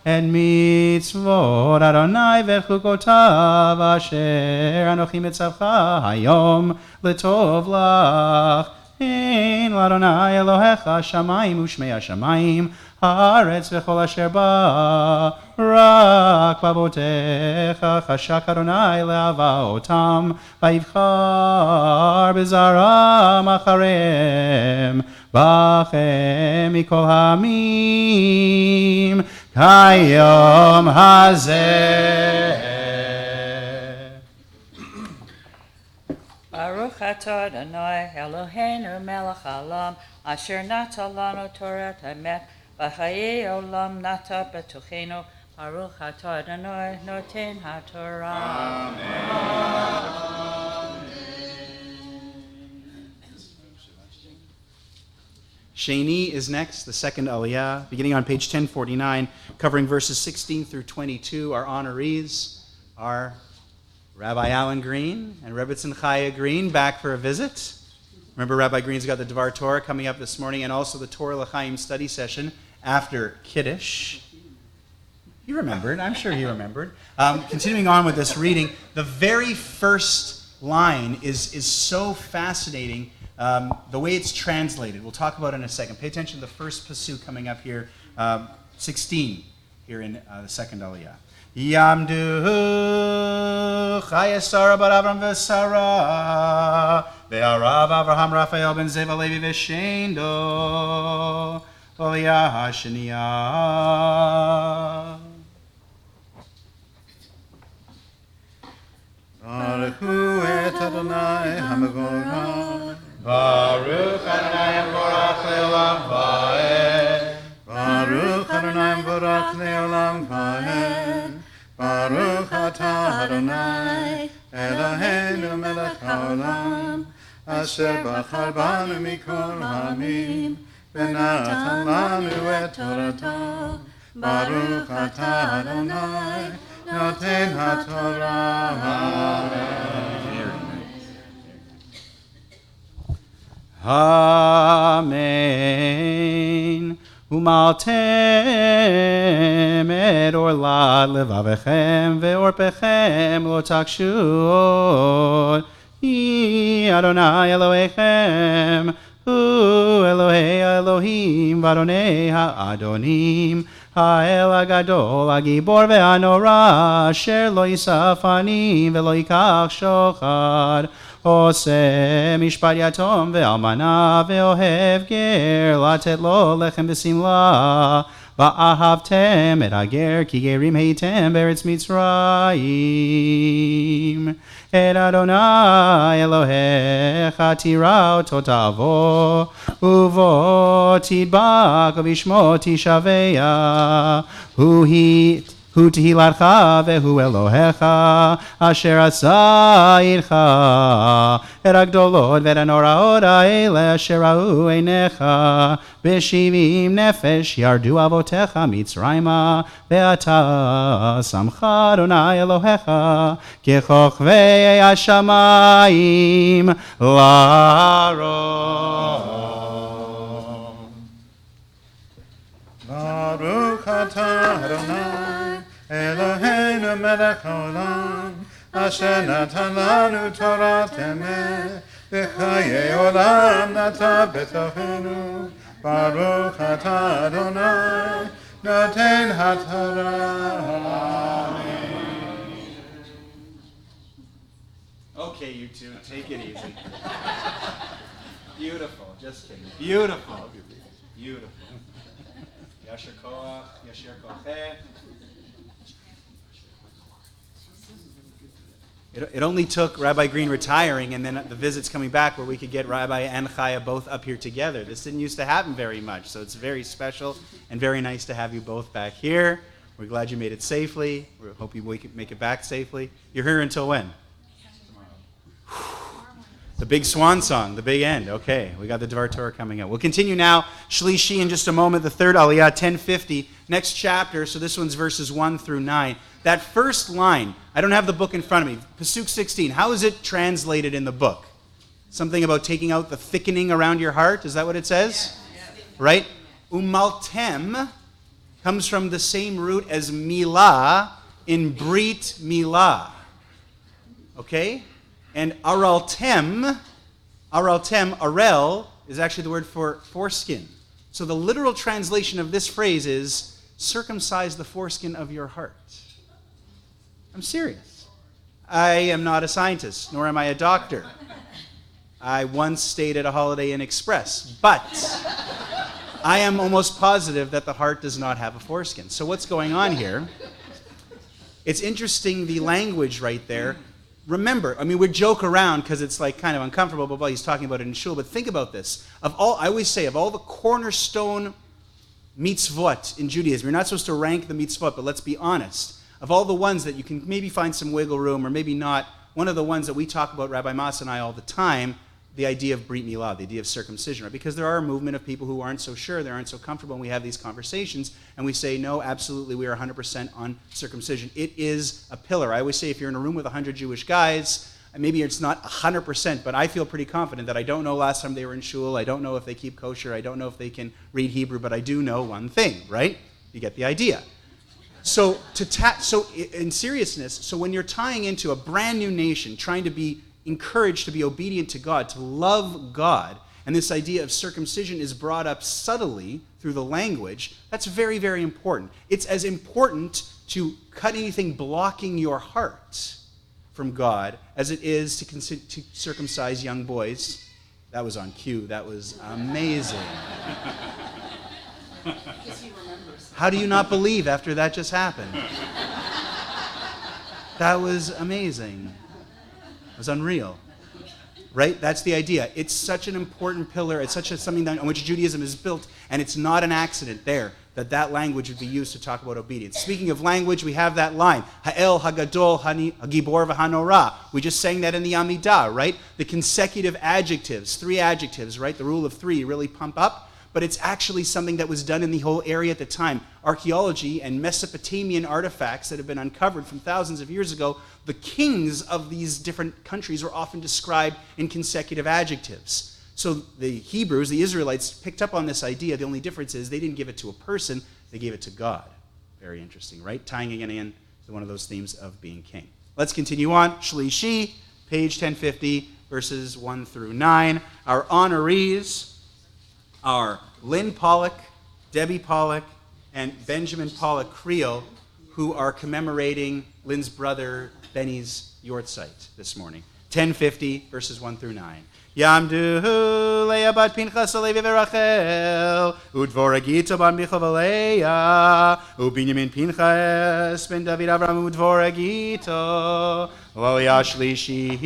את מצוות אדוני ואת חוקותיו אשר אנוכי מצווך היום לטוב לך. אין לאדוני אלוהיך שמיים ושמי השמיים, הארץ וכל אשר בה, רק באבותיך חשק אדוני לאהבה אותם, ויבחר בזרם אחריהם, בכם מכל העמים, כיום הזה. Baruch atah Adonai Eloheinu melech haolam, asher nata lanu Torat hamet, v'chayei olam nata b'tochenu. Baruch atah Adonai noten haTorah. Sheni is next, the second Aliyah, beginning on page 1049, covering verses 16 through 22. Our honorees are Rabbi Alan Green and Rebbetzin Chaya Green, back for a visit. Remember, Rabbi Green's got the Dvar Torah coming up this morning, and also the Torah L'chaim study session after Kiddush. He remembered. I'm sure he remembered. Continuing on with this reading, the very first line is so fascinating, the way it's translated. We'll talk about it in a second. Pay attention to the first pasuk coming up here, 16, here in the second Aliyah. Yamdu Chaya Sarah bar Avram v'Sarah ve'arav Avraham Raphael ben Zeva Levi v'Shendo Oliyah Hashaniyah. Baruchu et Adonai HaMevorach, Baruch Adonai Mevorach le'olam va'ed. Baruch Adonai Mevorach le'olam va'ed. Baruch atah Adonai Eloheinu melech haolam, asher bachar banu mikol ha'amim, v'natan lanu et Torato. Baruch atah Adonai noten haTorah. Amen. Umaltem et orlat levavechem ve'orpechem lo takshu od. Hi Adonai Elohechem, hu Elohei Elohim, v'Adonai ha'adonim, ha'el ha'gadol ha'gibor ve'hanora, asher lo yisaf ani ve'lo yikach shochad. עושה משפט יתום ואלמנה ואוהב גר, לתת לו לחם ושמלה, ואהבתם את הגר כי גרים הייתם בארץ מצרים. את אדוני אלוהיך תירא אותו תעבור, ובו תדבק ובשמו תשבע. הוא תהילתך והוא אלוהיך, אשר עשה איתך את הגדולות ואת הנוראות האלה אשר ראו עיניך. ב70 נפש ירדו אבותיך מצרימה, ואתה שמך אדוני אלוהיך ככוכבי השמיים לארום. Baruch atah Adonai Eloheinu melech haolam, asher natan lanu Torat emet, v'chayei olam nata b'tochenu. Baruch atah Adonai noten haTorah. Okay, you two, take it easy. Beautiful, just kidding. Beautiful. Beautiful. Yasher koach, yasher kocheh. It only took Rabbi Green retiring and then the visits coming back where we could get Rabbi and Chaya both up here together. This didn't used to happen very much, so it's very special and very nice to have you both back here. We're glad you made it safely. We hope you make it back safely. You're here until when? The big swan song, the big end. Okay, we got the Dvar Torah coming up. We'll continue now, Shlishi, in just a moment, the third Aliyah, 1050, next chapter. So this one's verses 1 through 9. That first line, I don't have the book in front of me, Pasuk 16, how is it translated in the book? Something about taking out the thickening around your heart, is that what it says? Right? Umaltem comes from the same root as milah in Brit Milah. Okay? And arel, is actually the word for foreskin. So the literal translation of this phrase is, circumcise the foreskin of your heart. I'm serious. I am not a scientist, nor am I a doctor. I once stayed at a Holiday Inn Express, but I am almost positive that the heart does not have a foreskin. So what's going on here? It's interesting, the language right there. Remember, I mean, we joke around because it's like kind of uncomfortable, blah, blah, he's talking about it in shul, but think about this. I always say, of all the cornerstone mitzvot in Judaism, you're not supposed to rank the mitzvot, but let's be honest. Of all the ones that you can maybe find some wiggle room or maybe not, one of the ones that we talk about, Rabbi Mas and I, all the time, the idea of Brit Milah, the idea of circumcision, right? Because there are a movement of people who aren't so sure, they aren't so comfortable, and we have these conversations, and we say, no, absolutely, we are 100% on circumcision. It is a pillar. I always say, if you're in a room with 100 Jewish guys, maybe it's not 100%, but I feel pretty confident that I don't know last time they were in shul, I don't know if they keep kosher, I don't know if they can read Hebrew, but I do know one thing, right? You get the idea. So in seriousness, so when you're tying into a brand new nation, trying to be encouraged to be obedient to God, to love God, and this idea of circumcision is brought up subtly through the language, that's very, very important. It's as important to cut anything blocking your heart from God as it is to circumcise young boys. That was on cue. That was amazing. How do you not believe after that just happened? That was amazing. It was unreal. Right? That's the idea. It's such an important pillar. It's something on which Judaism is built, and it's not an accident there that language would be used to talk about obedience. Speaking of language, we have that line, Ha'el, Hagadol, Hagibor, V'Hanorah. We just sang that in the Amidah, right? The consecutive adjectives, 3 adjectives, right? The rule of 3 really pump up. But it's actually something that was done in the whole area at the time. Archaeology and Mesopotamian artifacts that have been uncovered from thousands of years ago, the kings of these different countries were often described in consecutive adjectives. So the Hebrews, the Israelites, picked up on this idea. The only difference is they didn't give it to a person, they gave it to God. Very interesting, right? Tying again in to one of those themes of being king. Let's continue on. Shlishi, page 1050, verses 1 through 9. Our honorees are Lynn Pollock, Debbie Pollock, and Benjamin Pollock Creel, who are commemorating Lynn's brother Benny's yortzeit this morning. 1050, verses 1 through 9. Yamdu Leah bat Pinchas Levi v'Rachel, Udvora Gita ban Michal v'Leah, Ubinyamin Pinchas ben David Avram Udvora Gita, Loya Shlishit.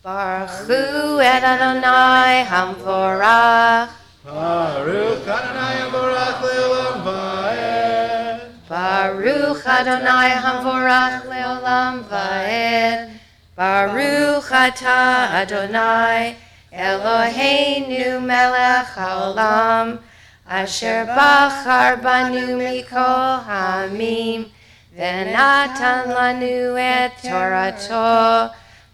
Baruch Hu et Adonai Hamvorach. Baruch Adonai Hamvorach le'olam va'ed. Baruch Adonai Hamvorach le'olam va'ed. Baruch atah Adonai Eloheinu melech haolam asher bachar banu mikol hamim v'natan lanu et Torato.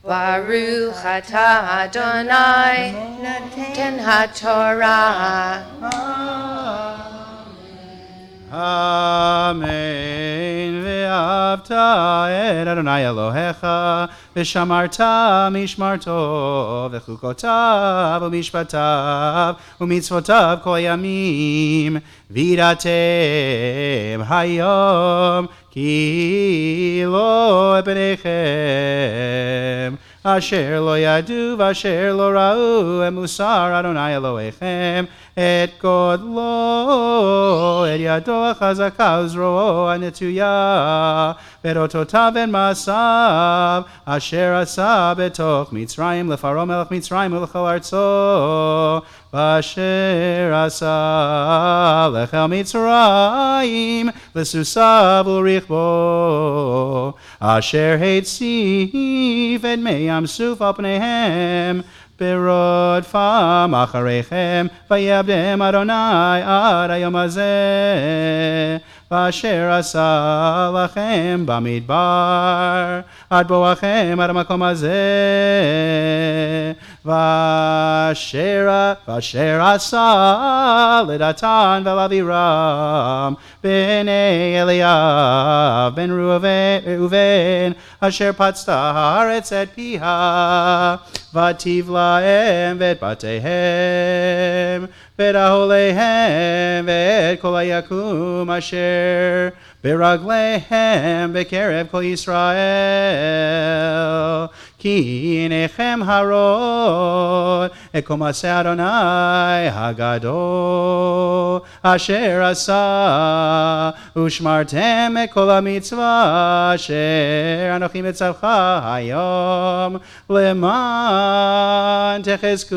Baruch atah Adonai noten haTorah. Amen. Ve'avta et Adonai Elohecha v'shamarta mishmarto v'chukotav u'mishpatav u'mitzvotav kol yamim v'iratem hayom ki lo epenechem asher lo yadu v'asher lo ra'u emusar Adonai Elohechem את גודלו, את ידו החזקה וזרועו הנטויה, וראותותיו ומעשיו, אשר עשה בתוך מצרים, לפרעה מלך מצרים ולכל ארצו, ואשר עשה לחיל מצרים, לסוסיו ולרכבו, אשר הציב את מי ים סוף על פניהם, ברודפם אחריכם, ויעבדם אדוני עד היום הזה, ואשר עשה לכם במדבר, עד בואכם עד המקום הזה, ואשר עשה לדתן ולאבירם, בני אליאב, בן ראובן, אשר פצתה הארץ את פיה, ותיב להם ואת בתיהם, ואת אהליהם, ואת כל היקום אשר ברגליהם בקרב כל ישראל. כי עיניכם הרות את כל מעשה אדוני הגדול אשר עשה, ושמרתם את כל המצווה אשר אנוכי מצווך היום, למען תחזקו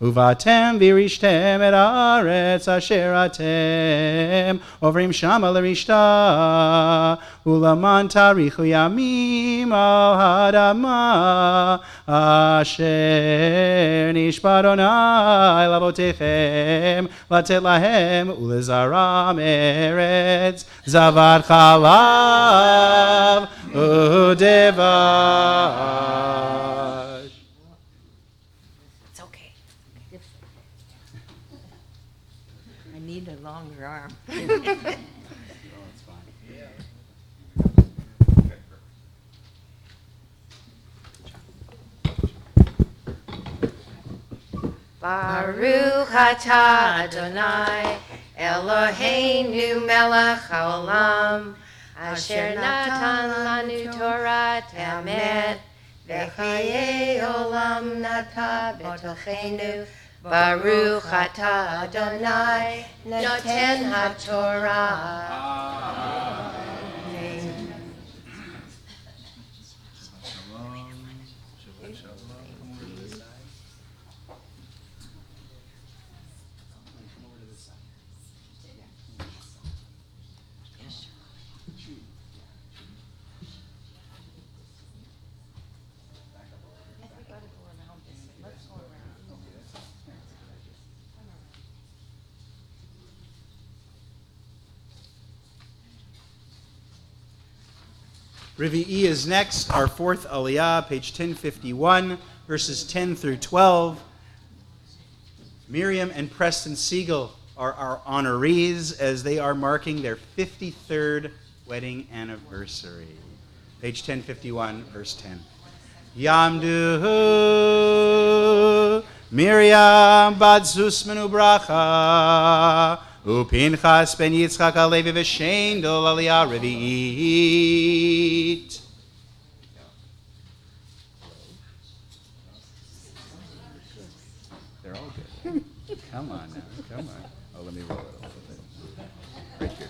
ובאתם וירשתם את הארץ אשר אתם עוברים שמה לרשתה, ולמען תאריכו ימים על האדמה אשר נשבע אדוני לאבותיכם לתת להם ולזרעם ארץ זבת חלב ודבש. It's okay. I need a longer arm. Baruch atah Adonai Eloheinu melech haolam asher natan lanu Torah emet v'chayei olam nata b'tochenu. Baruch atah Adonai noten haTorah. Rivi'i is next, our fourth aliyah, page 1051, verses 10 through 12. Miriam and Preston Siegel are our honorees as they are marking their 53rd wedding anniversary. Page 1051, verse 10. Yamdu Miriam bat Zusman ubracha Upinchas ben Yitzchak Alevi v'shendol aliyah revi'it. They're all good. Come on now, come on. Oh, let me roll it a little bit. Right here.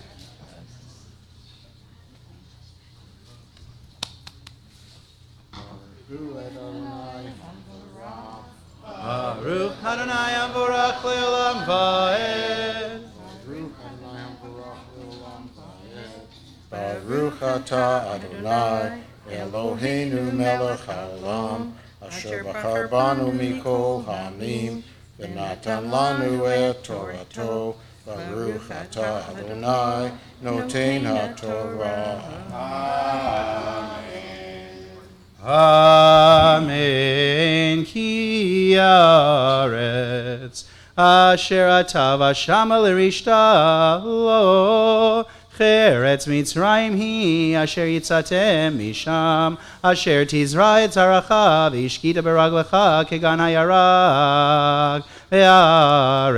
Baruch Adonai Amvorach Leolam Va'ed. Baruch atah Adonai Eloheinu melech haolam asher bachar banu mikol ha'amim v'natan lanu et Torato. Baruch atah Adonai noten haTorah. Amen. Ki aretz asher ata v'shama l'rishta lo Cheretz Mitzrayim hi asher yitzatem misham asher tizra et zaracha v'ishkita beraglecha kegan hayarag ve'aretz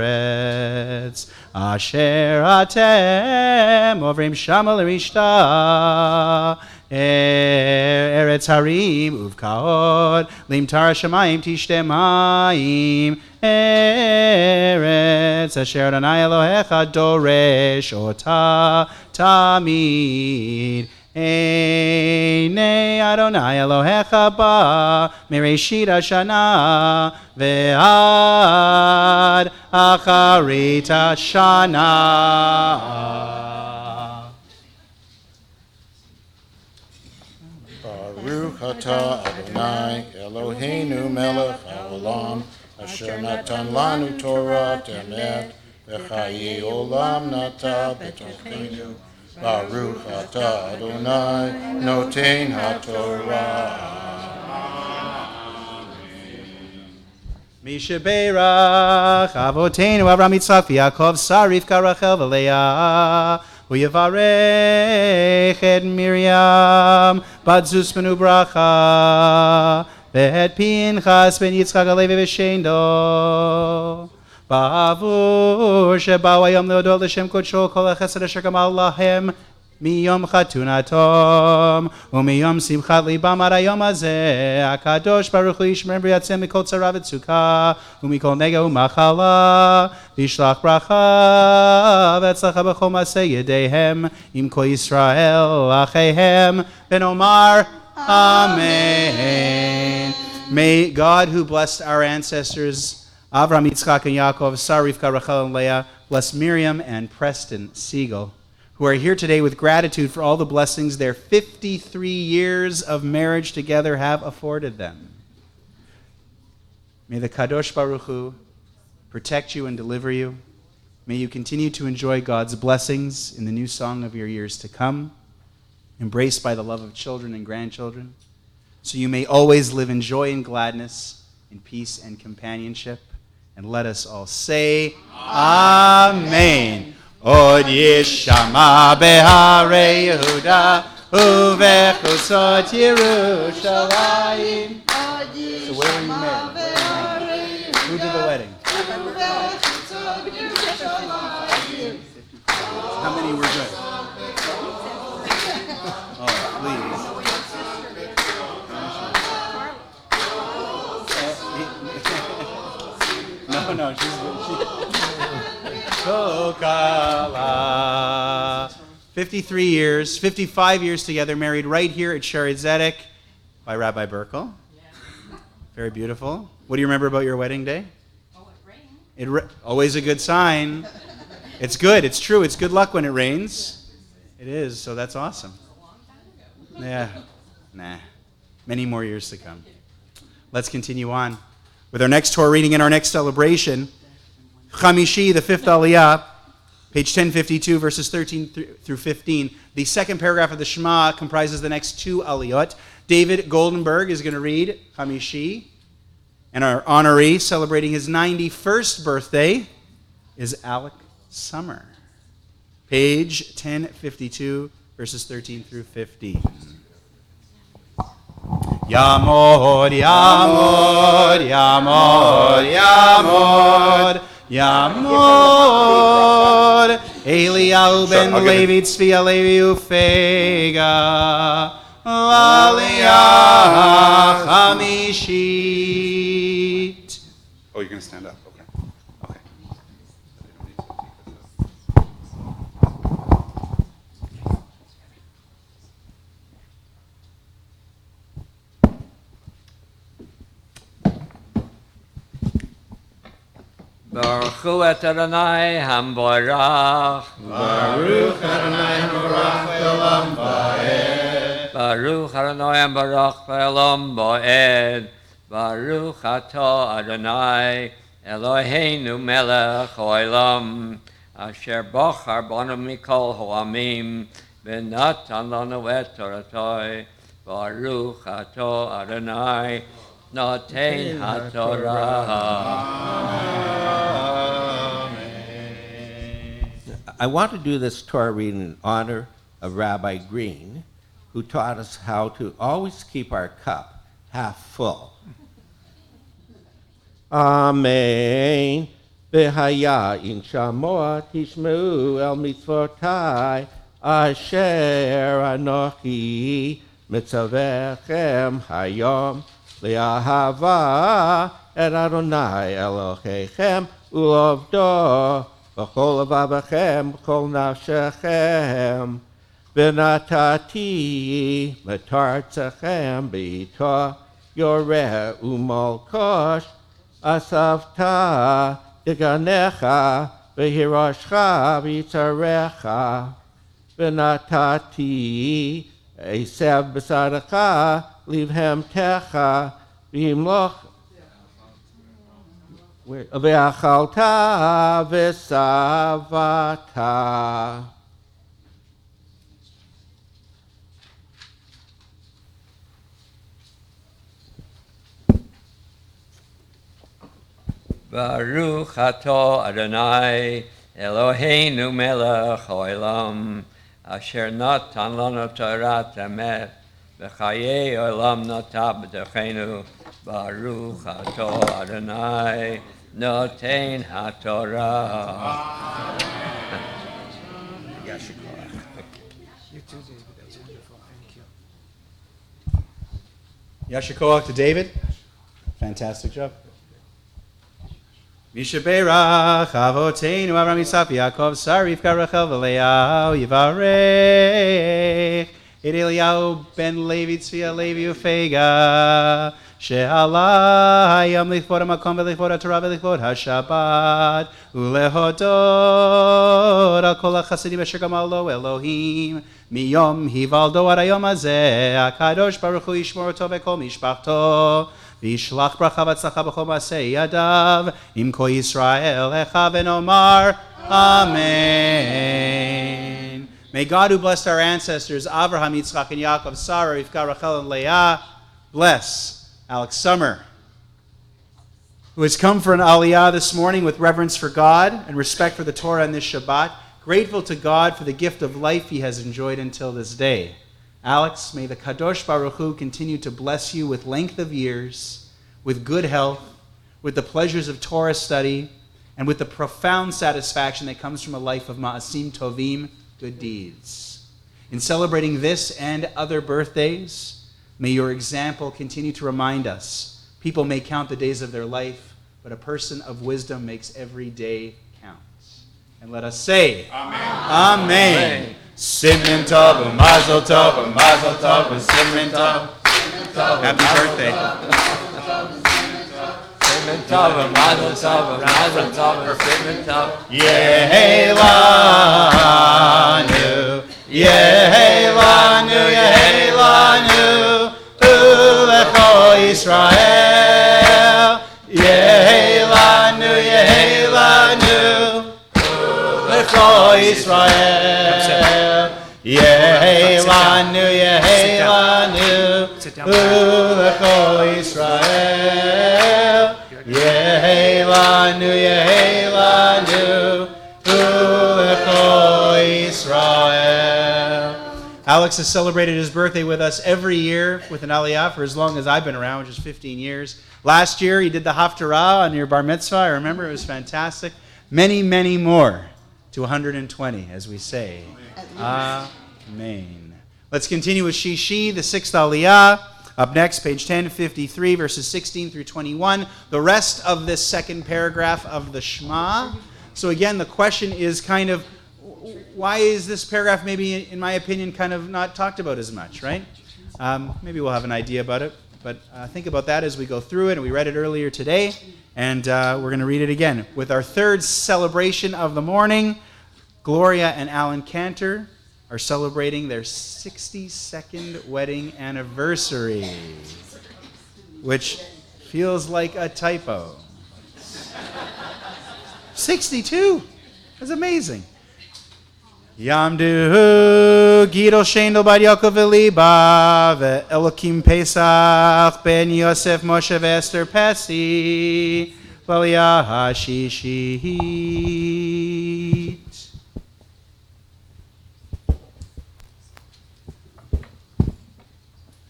asher atem ovrim shama l'rishta Eretz harim uvkaot, limtar shamayim tishte mayim, Eretz asher Adonai Elohecha doresh ota tamid. Einei Adonai Elohecha ba mereshit hashana ve'ad acharit hashana. Baruch atah Adonai Eloheinu melech haolam asher natan lanu Torah emet v'chayi olam nata b'tochenu. Baruch atah Adonai noten haTorah. Misha Beirach Avotenu Avram Yitzchak v'Yaakov Sar Rivka Rachel v'Leah Uyavarech et Miriam Bat Zusmanu Bracha Ve'et Pinchas ben Yitzchak Alevi v'Shendo Ba'avur Sheba'u Hayom Leodot L'Shem Kodsho Kol HaChesed Asher Gamal Lahem Miyom Chatunatom Umiyom Simchat Libam Ad Hayom Hazeh HaKadosh Baruch Hu Yishmer B'Yatzem Mikol Tzara V'Tzukah Umikol Nega U'Machala V'Yishlach Bracha V'Etzlacha B'Chol Maseh Yedehem Im Kol Yisrael Achehem V'Nomar Amen. May God, who blessed our ancestors Avram, Yitzchak, and Yaakov, Sarah, Rivka, Rachel, and Leah, bless Miriam and Preston Siegel, who are here today with gratitude for all the blessings their 53 years of marriage together have afforded them. May the Kadosh Baruch Hu protect you and deliver you. May you continue to enjoy God's blessings in the new song of your years to come, embraced by the love of children and grandchildren, so you may always live in joy and gladness, in peace and companionship. And let us all say, Amen. Od yishama behare Yehuda uvechusot Yerushalayim. So where were you married? Who did the wedding? How many were good? Oh, please. No, she's 53 years, 55 years together, married right here at Sharet Zedek by Rabbi Burkle. Very beautiful. What do you remember about your wedding day? Oh, it rained. Always a good sign. It's good. It's true. It's good luck when it rains. It is. So that's awesome. A long time ago. Yeah. Nah. Many more years to come. Let's continue on with our next Torah reading and our next celebration. Chamishi, the fifth Aliyah, page 1052, verses 13 through 15. The second paragraph of the Shema comprises the next two Aliyot. David Goldenberg is going to read Chamishi, and our honoree celebrating his 91st birthday is Alec Summer. Page 1052, verses 13 through 15. Yamod, Yamod, Yamod, Yamod, Yamod, Eliyahu ben Levi, Tzvi Alevi Ufega, Aliyah Chamishit. Oh, you're going to stand up. Okay. Okay. Baruch Hu et Adonai Hamborach. Baruch Adonai Hamborach Le'olam Va'ed. Baruch Adonai Hamborach Le'olam Va'ed. Baruch Atah Adonai Eloheinu Melech Haolam Asher Bachar Banu Mikol Ha'amim V'natan Lanu et Toratoi. Baruch Atah Adonai Noten HaTorah. I want to do this Torah reading in honor of Rabbi Green, who taught us how to always keep our cup half full. Amen. Behaya in shamoa tishmeu el mitzvotai Asher Anochi Mitzavechem Hayom Li'ahava Et Adonai Elohechem Ulovdo V'chol Avavechem V'chol Nafshechem V'natati Metartzachem B'ito Yoreh U'molkosh Asavta Diganecha V'hiroshcha V'yitzarecha V'natati Esev B'sadecha Livhem Techa V'yimloch V'achalta V'savata. Baruch atah Adonai Eloheinu melech haolam asher natan lanu torat emet v'chayei olam nata b'derechenu. Baruch atah Adonai noten haTorah. You too, David. That was wonderful. Thank you. Yashikoach to David. Fantastic job. Mishaberach Avoteinu Avram Yitzchak Yaakov Sarif Rachel v'Leah Yivarech Et Eliyahu ben Levi Tzvi Levi Ufega She'ala Hayom Lichvod HaMakom v'Lichvod HaTorah v'Lichvod HaShabbat Ulehodot Al Kol HaChasidim Asher Gamal Lo Elohim Miyom Hivaldo Ad Hayom Hazeh HaKadosh Baruch Hu Yishmor Oto V'Kol Mishpachto Vishlach bracha v'tzlacha b'chol ma'aseh yadav im kol Yisrael echa v'nomar Amen. May God, who blessed our ancestors Avraham, Yitzchak, and Yaakov, Sarah, Rivka, Rachel, and Leah, bless Alex Summer, who has come for an aliyah this morning with reverence for God and respect for the Torah and this Shabbat, grateful to God for the gift of life he has enjoyed until this day. Alex, may the Kadosh Baruch Hu continue to bless you with length of years, with good health, with the pleasures of Torah study, and with the profound satisfaction that comes from a life of ma'asim tovim, good deeds. In celebrating this and other birthdays, may your example continue to remind us, people may count the days of their life, but a person of wisdom makes every day count. And let us say, Amen. Amen. Simon Tov, Mazel Tov, Mazel Tov, Simon Tov. Happy birthday. Simon Tov, Mazel Tov, Mazel Tov, Simon Tov. Yehelanu, Yehelanu, Yehelanu, Ulecho Yisrael. Yehelanu, Yehelanu, Ulecho Yisrael. Yehelanu, Yehelanu, Ulecho Yisrael. Yehelanu, Yehelanu, Ulecho Yisrael. Alex has celebrated his birthday with us every year with an aliyah for as long as I've been around, which is 15 years. Last year, he did the haftarah on your bar mitzvah. I remember it was fantastic. Many, many more to 120, as we say. Amen. Let's continue with Shishi, the sixth aliyah. Up next, page 1053, verses 16 through 21. The rest of this second paragraph of the Shema. So again, the question is kind of, why is this paragraph maybe, in my opinion, kind of not talked about as much, right? Maybe we'll have an idea about it. But think about that as we go through it. And we read it earlier today. And we're going to read it again. With our third celebration of the morning, Gloria and Alan Cantor are celebrating their 62nd wedding anniversary, which feels like a typo. 62! That's amazing. Yamdu Gidol Shendel Bad Yaakov Eliba Ve'elokim Pesach Ben Yosef Moshe Vester Pesi Valiyah HaShishit.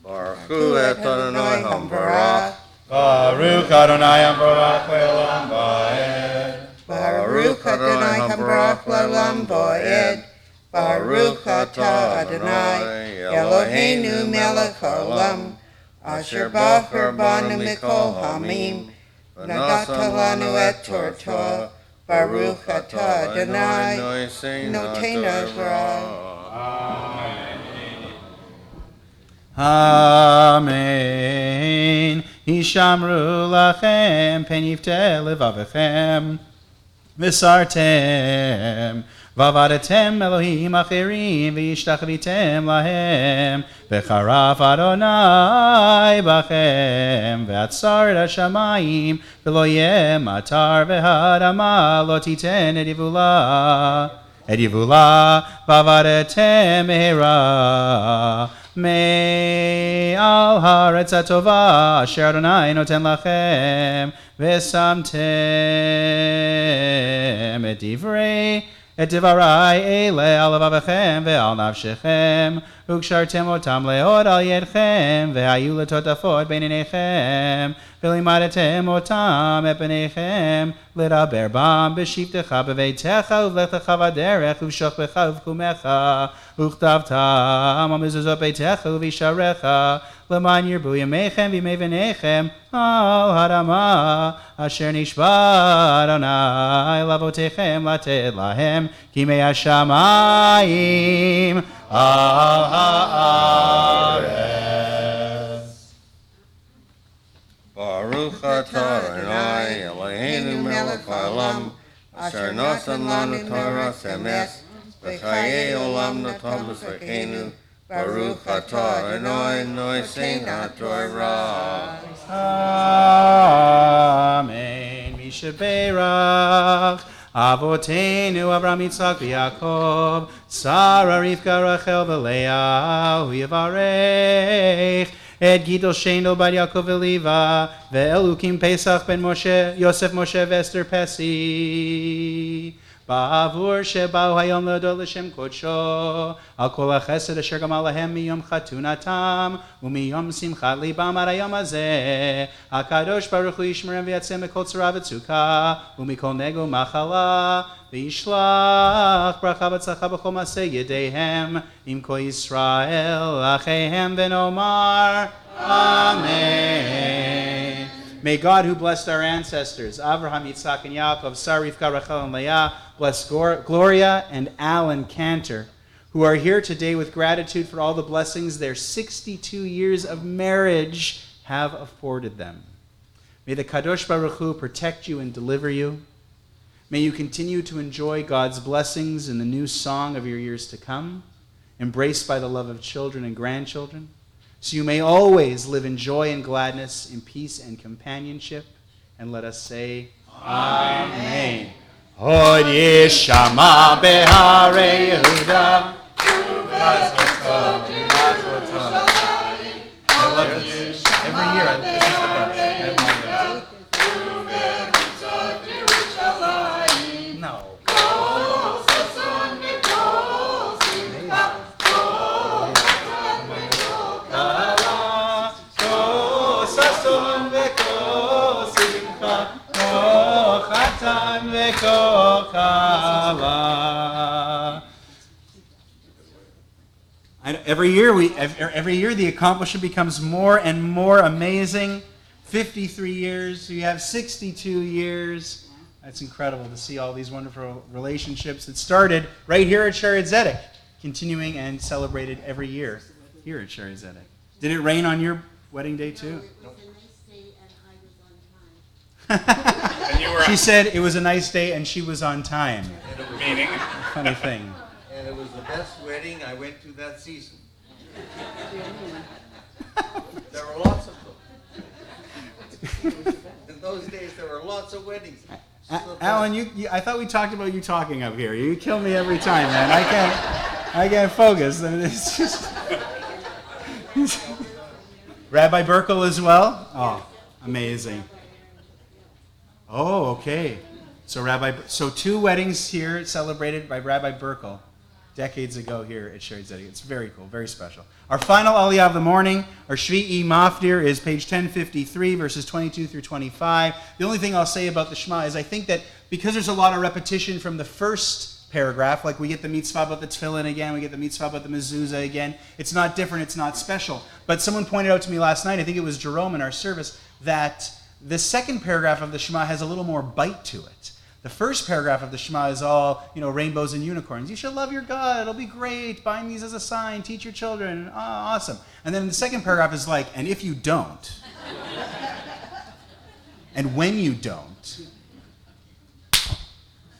Baruch Adonai Hambarach. Baruch Adonai Hambarach Le'olam Va'ed. Baruch Adonai Hambarach Le'olam Va'ed. Baruch atah Adonai Eloheinu melech haolam, asher bachar banu mikol hamim, v'natah lanu et Torah. Baruch atah Adonai noten Torah. Amen. Hishamru lachem pen yifteh levavechem v'sartem v'avadetem Elohim acherim v'yishtachvitem lahem v'charaf Adonai bachem v'atzar et hashamayim v'lo yeh matar v'hadama lo titen et yivula v'avadetem mehera Me al haaretz hatova asher Adonai noten lachem v'samtem et divarai ele al levavechem ve'al nafshechem ukshartem otam leod al yedchem ve'hayu letotafot bein einechem v'limadetem otam et b'neichem ledaber bam b'shivtecha b'veitecha uv'lechecha v'derech uv'shochbecha uv'kumecha וכתבתם המזוזות ביתך ובישעריך למען ירבו ימיכם וימי בניכם על האדמה אשר נשבע אדוני לאבותיכם לתת להם כימי השמיים על הארץ. Baruch atah Adonai Eloheinu melech haolam, asher nosan lanu Torah emes, v'chayei olam natan b'tzedekenu. Baruch atah Adonai noten Torah. Amen. Mishaberach Avotenu Avraham Yitzchak v'Yaakov Sarah Rivka Rachel v'Leah Hu Yivarech Et Gidol Sheno bar Yaakov v'Liva Ve'elukim Pesach ben Moshe Yosef Moshe v'Esther Pesi Ba'avur sheba'u hayom le'odot l'shem kodsho al kol ha'chesed asher gamal lahem miyom chatunatam umiyom simchat libam ad hayom hazeh HaKadosh Baruch Hu yishmerem v'yatzem mikol tzara v'tzukah umikol nego machala v'yishlach bracha v'tzacha b'chol maseh yedehem im kol Yisrael achehem v'nomar Amen. May God, who blessed our ancestors, Abraham, Yitzhak, and Yaakov, Sarah, Rivka, Rachel, and Leah, bless Gloria and Alan Cantor, who are here today with gratitude for all the blessings their 62 years of marriage have afforded them. May the Kadosh Baruch Hu protect you and deliver you. May you continue to enjoy God's blessings in the new song of your years to come, embraced by the love of children and grandchildren. So you may always live in joy and gladness, in peace and companionship. And let us say, Amen. Hod yishama behare Yehuda. I love this. Every year, this is the best. No. Every year the accomplishment becomes more and more amazing. 53 years, you have 62 years. That's incredible to see all these wonderful relationships that started right here at Sharet Zedek, continuing and celebrated every year here at Sharet Zedek. Did it rain on your wedding day too? She said it was a nice day and she was on time. Meaning? Funny thing. And it was the best wedding I went to that season. There were lots of them. In those days, there were lots of weddings. Alan, I thought we talked about you talking up here. You kill me every time, man. I can't focus. I mean, it's just Rabbi Burkle as well. Oh, amazing. Oh, okay. So two weddings here celebrated by Rabbi Burkle decades ago here at Sharet Zedek. It's very cool, very special. Our final Aliyah of the morning, our Shvi'i Maftir, is page 1053, verses 22 through 25. The only thing I'll say about the Shema is I think that because there's a lot of repetition from the first paragraph. Like we get the mitzvah about the tefillin again, we get the mitzvah about the mezuzah again. It's not different, it's not special. But someone pointed out to me last night, I think it was Jerome in our service, that the second paragraph of the Shema has a little more bite to it. The first paragraph of the Shema is all, rainbows and unicorns. You should love your God. It'll be great. Bind these as a sign. Teach your children. Awesome. And then the second paragraph is like, and if you don't, and when you don't,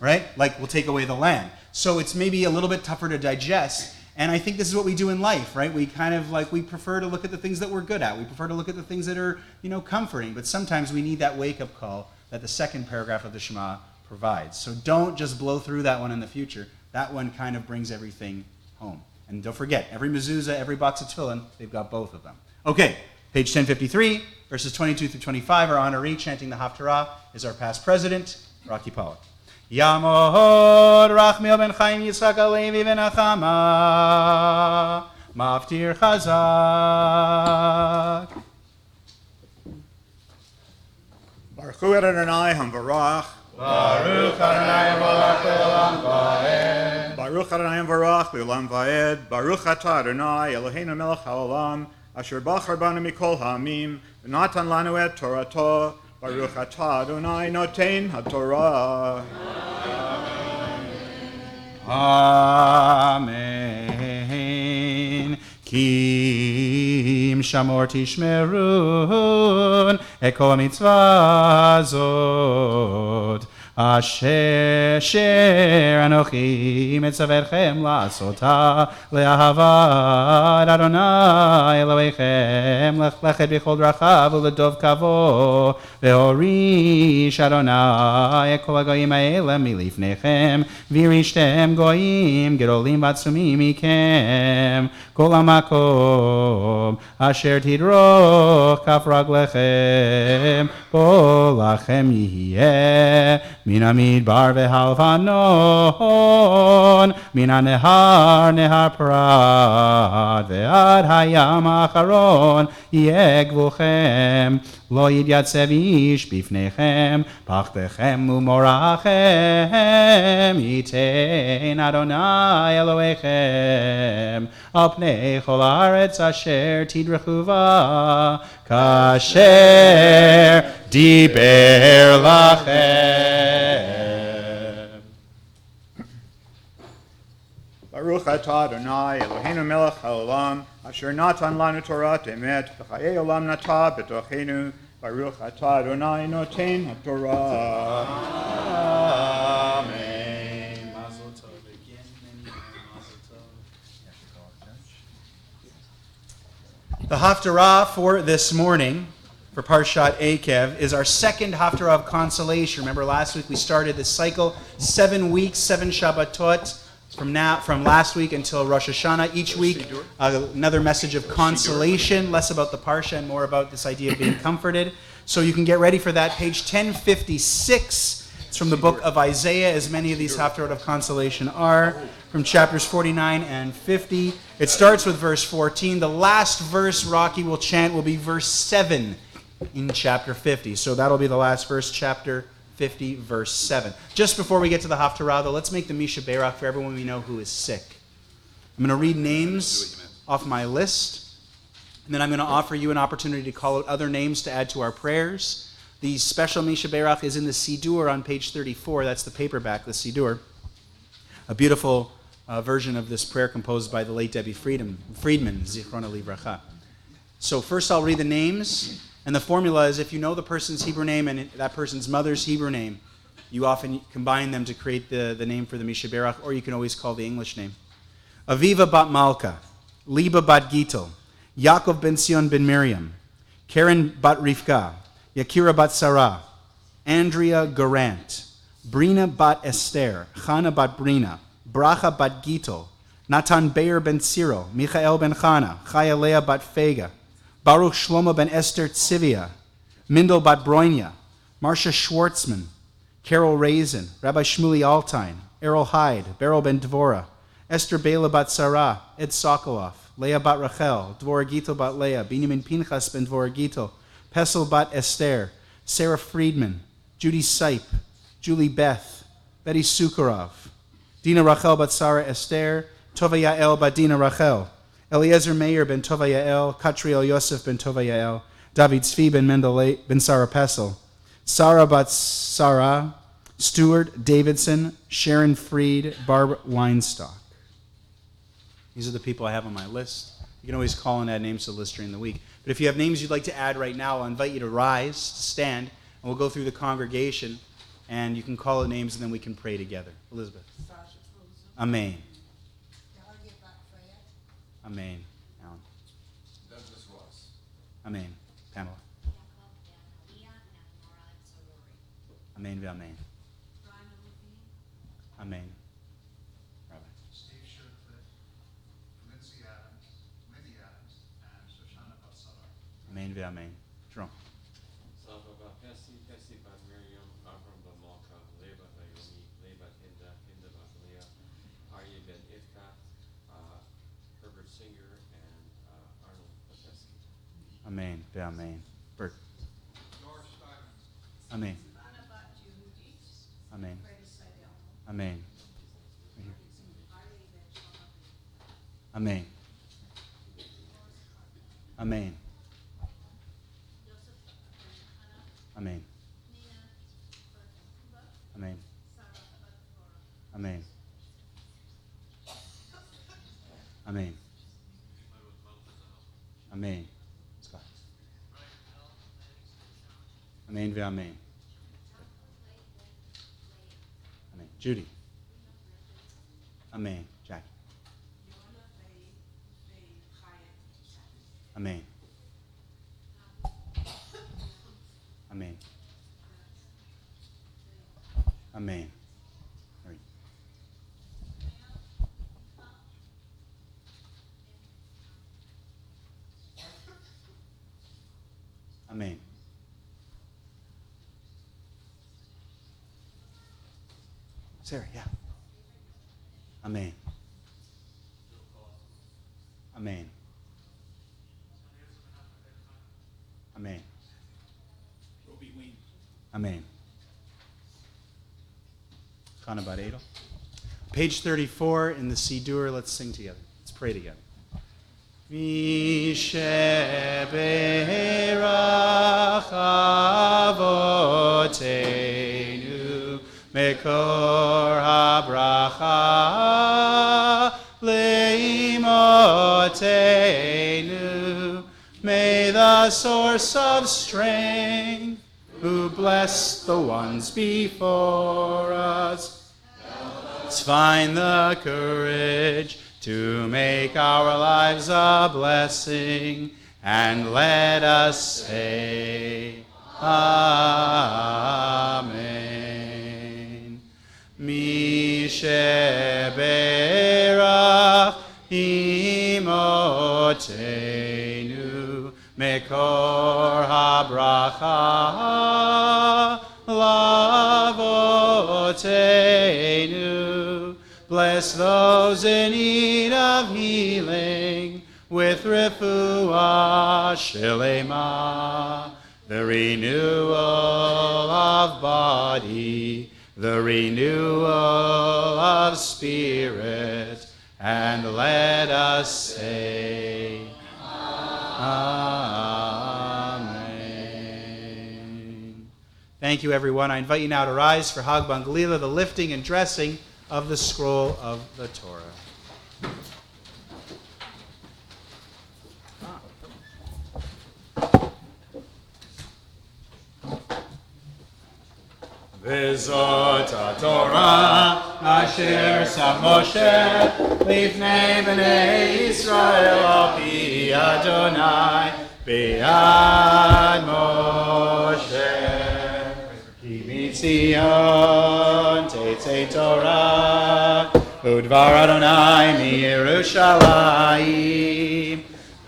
right? Like, we'll take away the land. So it's maybe a little bit tougher to digest. And I think this is what we do in life, right? We kind of we prefer to look at the things that we're good at. We prefer to look at the things that are, comforting. But sometimes we need that wake-up call that the second paragraph of the Shema provides. So don't just blow through that one in the future. That one kind of brings everything home. And don't forget, every mezuzah, every box of tefillin, they've got both of them. Okay, page 1053, verses 22 through 25. Our honoree chanting the Haftarah is our past president, Rocky Pollock. Yamod Rachmiel ben Chaim Yitzchak Alevi ben Achama Maftir Chazak. Baruch Hu Adonai Hamvarach. Baruch Adonai Hamvarach Le'olam Va'ed. Baruch Adonai Hamvarach Le'olam Va'ed. Baruch Atah Adonai Eloheinu Melech HaOlam Asher Bachar Banu Mikol Ha'amim V'natan Lanu Et Torato. Baruch Atah Adonai Noten HaTorah. Amen. Kim Shamor Tishmerun Eko Mitzvah Zot Asher Anochi Mitzaverchem La'asota Le'ahavad Adonai Elohechem Lechet B'chol Drachav U'ledov Kavo Ve'orish Adonai Eko Hagoyim Ha'elem Milifnechem V'irishtem Goyim Gedolim V'atzumim Mikem Kol HaMakom Asher Tidroch Kaf Raglechem Kol Lachem Yihiyeh Min hamidbar ve'halvanon, min hanehar nehar prat, ve'ad hayam acharon yeh gvuchem, lo yidyatzev ish bifnechem, pachtechem u'morachem, yitein Adonai Elohechem, al pnei chol haaretz asher tidrechuva, kasher diber lachem. Baruch Atah Adonai Eloheinu Melech HaOlam Asher Natan Lanu Torah Emet V'chayei Olam Nata B'tocheinu Baruch Atah Adonai Noten HaTorah. Amen. Mazel tov again, Mazel tov. The Haftarah for this morning, for Parshat Eikev, is our second Haftarah of consolation. Remember last week we started this cycle, 7 weeks, 7 Shabbatot, from last week until Rosh Hashanah. Each week, another message of consolation, less about the Parsha and more about this idea of being comforted. So you can get ready for that. Page 1056, it's from the book of Isaiah, as many of these Haftarot of consolation are, from chapters 49 and 50. It starts with verse 14. The last verse Rocky will chant will be verse 7 in chapter 50. So that'll be the last verse, chapter 50, verse 7. Just before we get to the Haftarah, though, let's make the Misha Berach for everyone we know who is sick. I'm going to read names off my list, and then I'm going to offer you an opportunity to call out other names to add to our prayers. The special Misha Berach is in the Siddur on page 34. That's the paperback, the Siddur. A beautiful version of this prayer composed by the late Debbie Friedman, Zichrona Livracha. So first I'll read the names. And the formula is if you know the person's Hebrew name and that person's mother's Hebrew name, you often combine them to create the name for the Misha Berach, or you can always call the English name. Aviva bat Malka, Liba bat Gittel, Yaakov ben Sion ben Miriam, Karen bat Rivka, Yakira bat Sarah, Andrea Garant, Brina bat Esther, Chana bat Brina, Bracha bat Gittel, Natan Beir ben Cyril, Michael ben Chana, Chaya Leah bat Fega, Baruch Shlomo ben Esther Tzivia, Mindel bat Broinya, Marcia Schwartzman, Carol Raisin, Rabbi Shmuli Altein, Errol Hyde, Beryl ben Dvora, Esther Bela bat Sarah, Ed Sokoloff, Leah bat Rachel, Dvora Gittel bat Leah, Binyamin Pinchas ben Dvora Gittel, Pesel bat Esther, Sarah Friedman, Judy Sipe, Julie Beth, Betty Sukharov, Dina Rachel bat Sarah Esther, Tova Yael bat Dina Rachel, Eliezer Meir ben Tova Yael, Katriel Yosef ben Tova Yael, David Tzvi ben Mendel ben Sarah Pessel, Sarah bat Sarah, Stuart Davidson, Sharon Freed, Barb Weinstock. These are the people I have on my list. You can always call and add names to the list during the week. But if you have names you'd like to add right now, I'll invite you to rise, stand, and we'll go through the congregation, and you can call the names, and then we can pray together. Elizabeth. Amen. Amen. Alan. Douglas Ross. Amen. Pamela. Amen. Amen. Amen. Rabbi. Steve Shercliffe, Lindsay Adams, Minnie Adams, and Shoshana Batsara. Amen. Amen. Jerome. Sava ba Pessi, Pessi ba Miriam, Avram ba Malka, Leba ba Yomi, Leba Hinda, Hinda ba Leah, Arya ben Ifkat, Herbert Singer, and Arnold Pateski. Amen. Amen. Bert. Doris Steinman. Amen. Amen. Amen. Amen. Amen. Amen. Amen. Amen. Amen. Amen. Scott. Amen. Amen. Amen. Judy. Amen. Jackie. Amen. Amen. Amen. Marie. Amen. Sarah, yeah. Amen. Amen. Amen. Roby Wayne. Amen. Chana Bat Adel. Page 34 in the Siddur. Let's sing together. Let's pray together. Misheberach avotenu mekor habracha leimotenu. May the source of strength, who bless the ones before us, let's find the courage to make our lives a blessing, and let us say, Amen. Misheberach imotenu mekor habracha lavotenu. Bless those in need of healing with refuah shelema, the renewal of body, the renewal of spirit, and let us say, Amen. Thank you, everyone. I invite you now to rise for Hag Bangalila, the lifting and dressing of the scroll of the Torah. V'zot HaTorah asher sam Moshe lifnei b'nei Yisrael al pi Adonai b'yad Moshe. Ki mitzion tetzei Torah udvar Adonai miYerushalayim.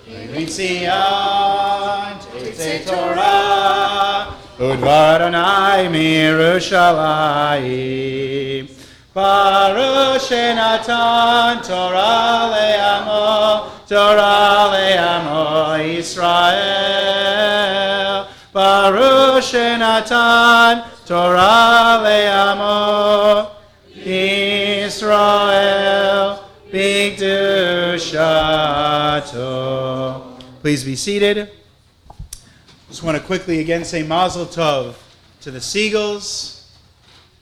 Ki mitzion tetzei Torah udvar Adonai miYerushalayim. Baruch shenatan Torah le'amo Yisrael. Baruch shenatan Torah le'amo Yisrael. Torah. Please be seated. Just want to quickly again say Mazel Tov to the Seagulls,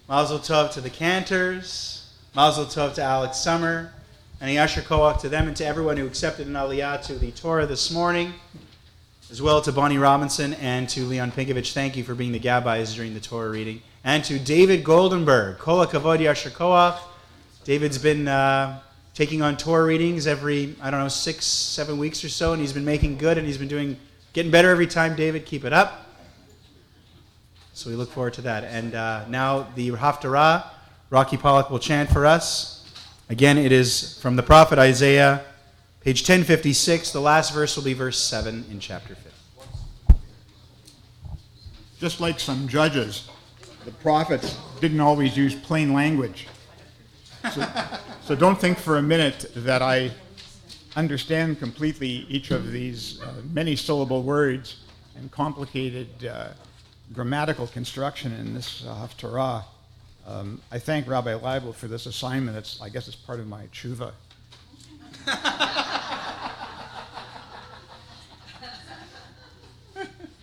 Mazel Tov to the Cantors, Mazel Tov to Alex Summer, and a Yasher Koach to them and to everyone who accepted an Aliyah to the Torah this morning, as well to Bonnie Robinson and to Leon Pinkovich. Thank you for being the gabbis during the Torah reading. And to David Goldenberg, Kol HaKavod Yasher Koach. David's been taking on Torah readings every, 6-7 weeks or so, and he's been making good, and he's been getting better every time. David, keep it up. So we look forward to that. And now the Haftarah, Rocky Pollock will chant for us. Again, it is from the prophet Isaiah, page 1056. The last verse will be verse 7 in chapter 5. Just like some judges, the prophets didn't always use plain language. So don't think for a minute that I understand completely each of these many-syllable words and complicated grammatical construction in this Haftarah. I thank Rabbi Leibel for this assignment. I guess it's part of my tshuva.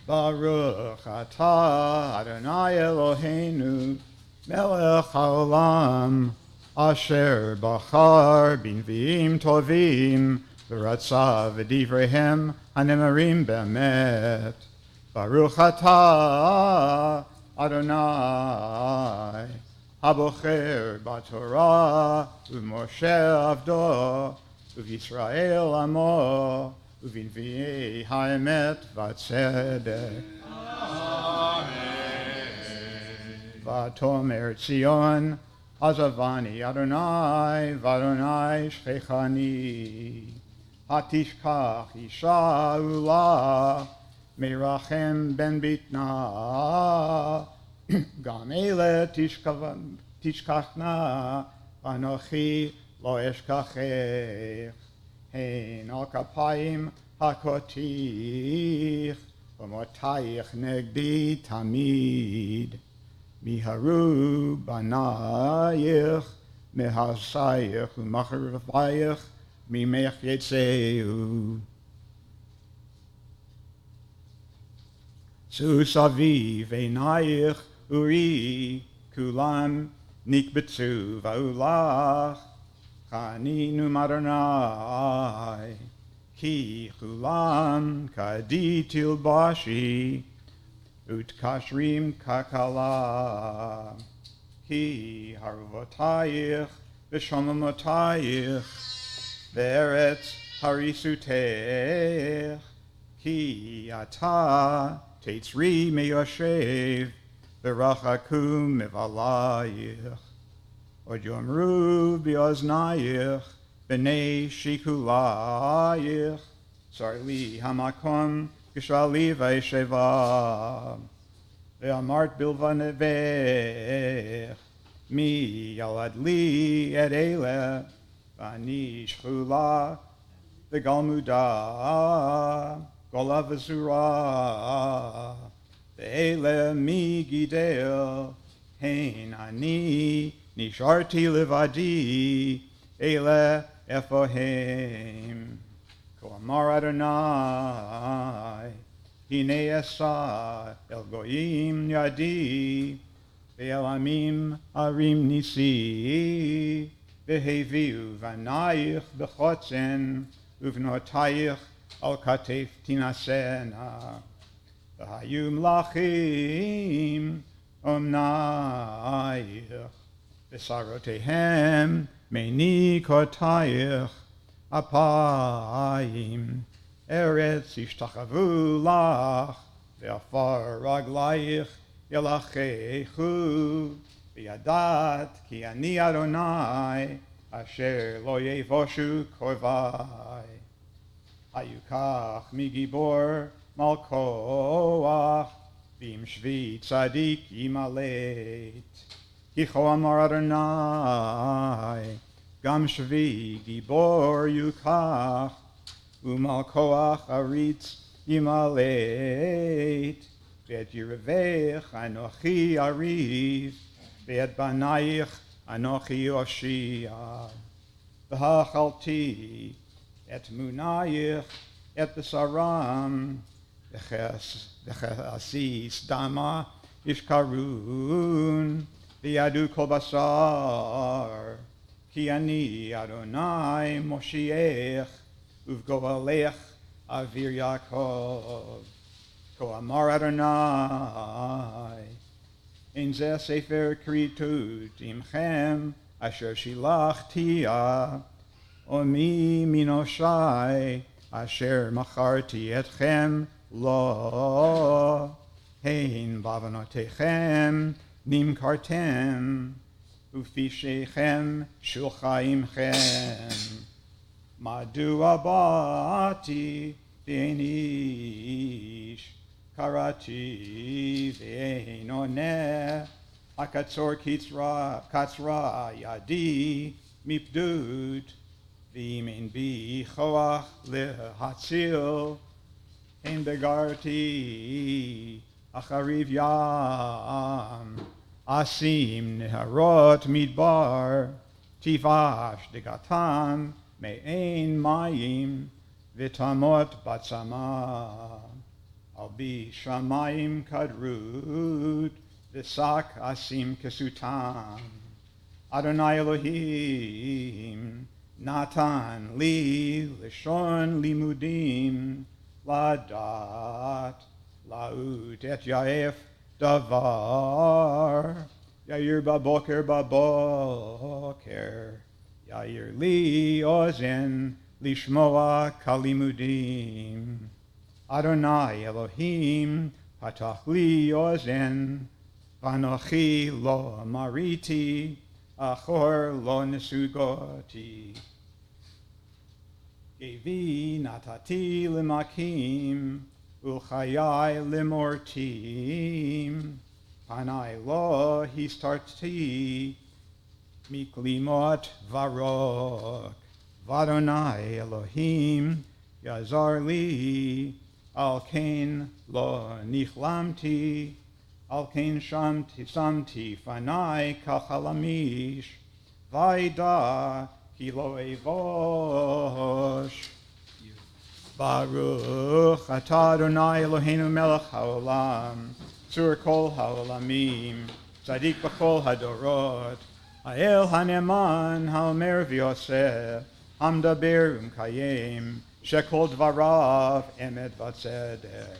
Baruch atah Adonai Eloheinu melech haolam asher bachar b'nviim tovim v'ratzav v'divreihem hanemarim be'emet. Baruch atah Adonai habocher b'Torah u'Moshe avdo u'Yisrael amo u'v'nviei ha'emet v'tzedek. V'tomer Tzion Azavani Adonai v'Adonai shchechani hatishkach isha ula merachem ben bitna gam ele tishkachna v'anochi lo eshkachech hein al kapayim hakotich v'motayich negdi tamid Miharu banayich, mehasayich, umacharvayich, mimech yetzeu. Susaviv einayich uri, kulam nikbetzu va'ulach, chaninu maranai, ki kulam kaditil bashi, Ut kashrim kakala ki harvotayich v'shomamotayich ve'eretz harisutech ki ata teitzri meyoshev v'rachakum mevalayich od yomru b'oznayich b'nei shikulayich sarli hamakom Gishali v'esheva ve'amart bilva nevech mi yalad li et ele v'ani shchula v'galmuda gola v'zura ve'ele mi gidel hein ani nisharti levadi ele efohem Amar Adonai, Hine Esa El Goyim Yadi, Ve'el Amim Arim Nisi, Ve'heviu Vanayich Bechotzen, Uvnotayich Al Katef Tinasena, Ve'hayu Mlachim Omnayich, Ve'sarotehem Meini Kotayich, Apayim, Eretz Ishtachavu Lach, Ve'afar Raglayich Yelachechu, Ve'yadat Ki Ani Adonai, Asher Lo Yevoshu Korvai. Hayukach Migibor Malkoach, V'im Shvi Tzadik Yimalet. Kicho Amar Adonai, Gam shvi gibor yukach, umal koach aritz yimalet, ve'et yirevech anochi ariv, ve'et banayich anochi oshia, v'hachalti et munayich, et besaram, v'chesis dama, ishkarun, v'yadu kol basar, ki ani Adonai Moshiach, uvgoalech avir Yaakov, ko amar Adonai, in ze sefer kritut imchem, asher shilachtia, omi minoshai, asher macharti etchem lo, hein bavanotechem nimkartem, ufishechem shulchaimchem, madu abati b'enish, karati v'einoneh, akatzor katzra yadi mipdut, v'imin bi choach lehatzil, ein begarti achariv yam, asim neharot midbar, tivash degatam me'ein mayim, v'tamot batzama, al bi shamayim kadrut, v'sak asim kesutam, Adonai Elohim, Natan li lishon limudim, ladat, laut et yaef davar, yair baboker, yair li ozen lishmoa kalimudim, Adonai Elohim, patach li ozen, vanochi lo mariti, achor lo nesugoti. Gevi natati limakim, ulchayai limortim, panai lo histarti, miklimot varok, vadonai Elohim, yazar li, al kain lo nichlamti, al kain samti fanai kachalamish, vaida kilo evosh. Baruch atah Adonai Eloheinu melech haolam, tzur kol haolamim, tzadik b'kol hadorot, ha'el haneman ha'omer v'yoseh, hamdaber umkayem, shekol dvarav emet v'tzedek.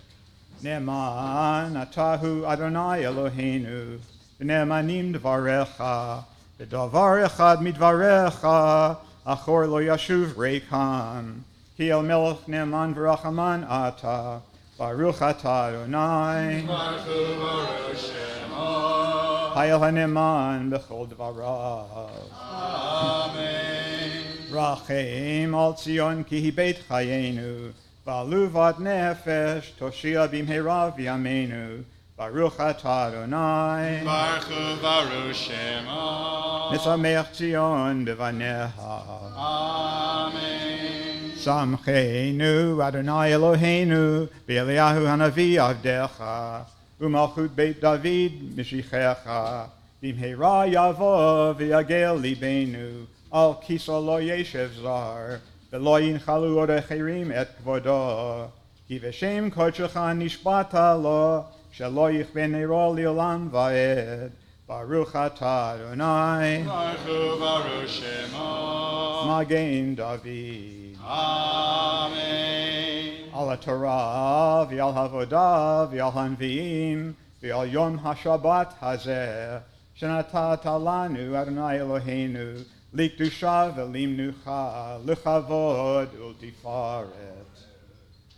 Neman atahu Adonai Eloheinu, v'nemanim dvarecha, v'davar echad midvarecha, achor lo yashuv reikam, ki el melech neman v'rachaman ata, baruch atah Adonai, Baruch Shemo. hayel haneman b'chol dvarav. Amen. Rachem al Tzion ki hi beit chayenu, v'aluvat nefesh toshia b'mhera v'yameinu, baruch atah Adonai, Baruch Shemo. Nisameach Tzion b'vaneha. Amen. Samcheinu Adonai Eloheinu, v'Eliyahu hanavi avdecha, u'malchut beit David mishichecha, b'mhera yavo v'yagel libenu, al kiso lo yeshev zar, v'lo yinchalu orechirim et kvodo, ki v'shem kodshecha nishbata lo, shelo yichben nero li'olam va'ed, baruch atah Adonai, Baruch Shemo. Magen David. Amen. Al Torah, v'al havodah, v'al hanviim, v'al yom hashabbat hazeh, shenatat lanu Adonai Eloheinu, likdusha v'limnucha, lechavod ultifaret.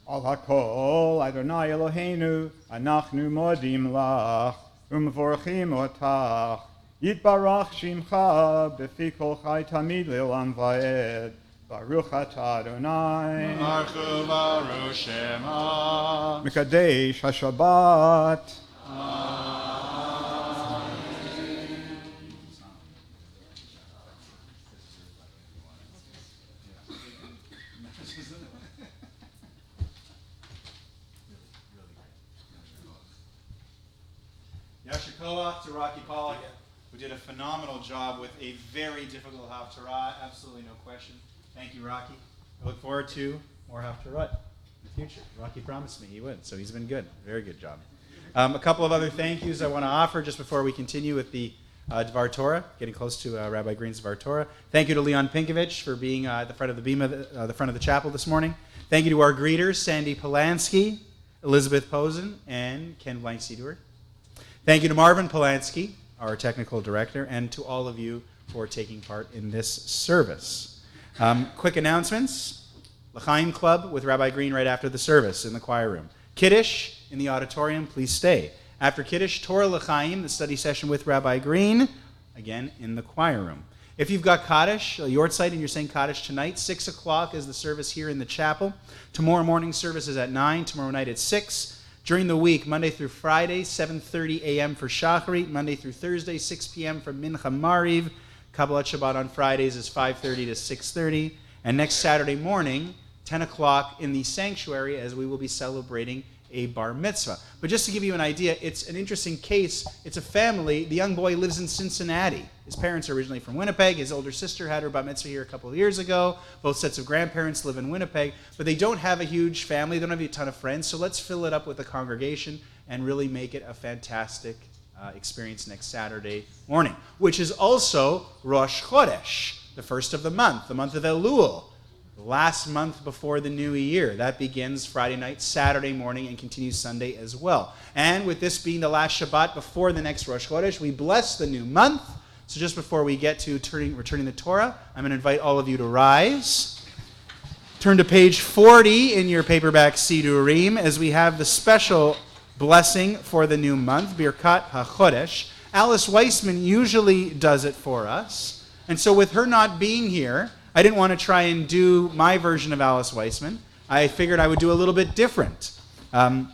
Al hakol Adonai Eloheinu, anachnu modim lach, umvorchim otach, yitbarach shimcha, b'fi kol chai tamid le'olam va'ed, baruch atah Adonai, Baruch Shemo. Mekadesh HaShabbat. Yashikoah to Rocky Pollock, who did a phenomenal job with a very difficult Haftarah, absolutely no question. Thank you, Rocky. I look forward to more Haftarot in the future. Rocky promised me he would, so he's been good. Very good job. A couple of other thank yous I want to offer just before we continue with the Dvar Torah, getting close to Rabbi Green's Dvar Torah. Thank you to Leon Pinkovich for being at the front of the beam of the front of the chapel this morning. Thank you to our greeters, Sandy Polanski, Elizabeth Posen, and Ken Blank-Seedward. Thank you to Marvin Polanski, our technical director, and to all of you for taking part in this service. Quick announcements. L'chaim Club with Rabbi Green right after the service in the choir room. Kiddush in the auditorium, please stay. After Kiddush, Torah L'chaim, the study session with Rabbi Green, again in the choir room. If you've got Kaddish, your site, and you're saying Kaddish tonight, 6 o'clock is the service here in the chapel. Tomorrow morning service is at 9, tomorrow night at 6. During the week, Monday through Friday, 7:30 a.m. for Shacharit, Monday through Thursday, 6 p.m. for Mincha Mariv. Kabbalat Shabbat on Fridays is 5:30 to 6:30. And next Saturday morning, 10 o'clock in the sanctuary, as we will be celebrating a bar mitzvah. But just to give you an idea, it's an interesting case. It's a family. The young boy lives in Cincinnati. His parents are originally from Winnipeg. His older sister had her bar mitzvah here a couple of years ago. Both sets of grandparents live in Winnipeg. But they don't have a huge family. They don't have a ton of friends. So let's fill it up with a congregation and really make it a fantastic experience next Saturday morning, which is also Rosh Chodesh, the first of the month of Elul. The last month before the new year. That begins Friday night, Saturday morning, and continues Sunday as well. And with this being the last Shabbat before the next Rosh Chodesh, we bless the new month. So just before we get to returning the Torah, I'm going to invite all of you to rise. Turn to page 40 in your paperback Sidurim as we have the special blessing for the new month, Birkat HaChodesh. Alice Weissman usually does it for us. And so with her not being here, I didn't want to try and do my version of Alice Weissman. I figured I would do a little bit different. A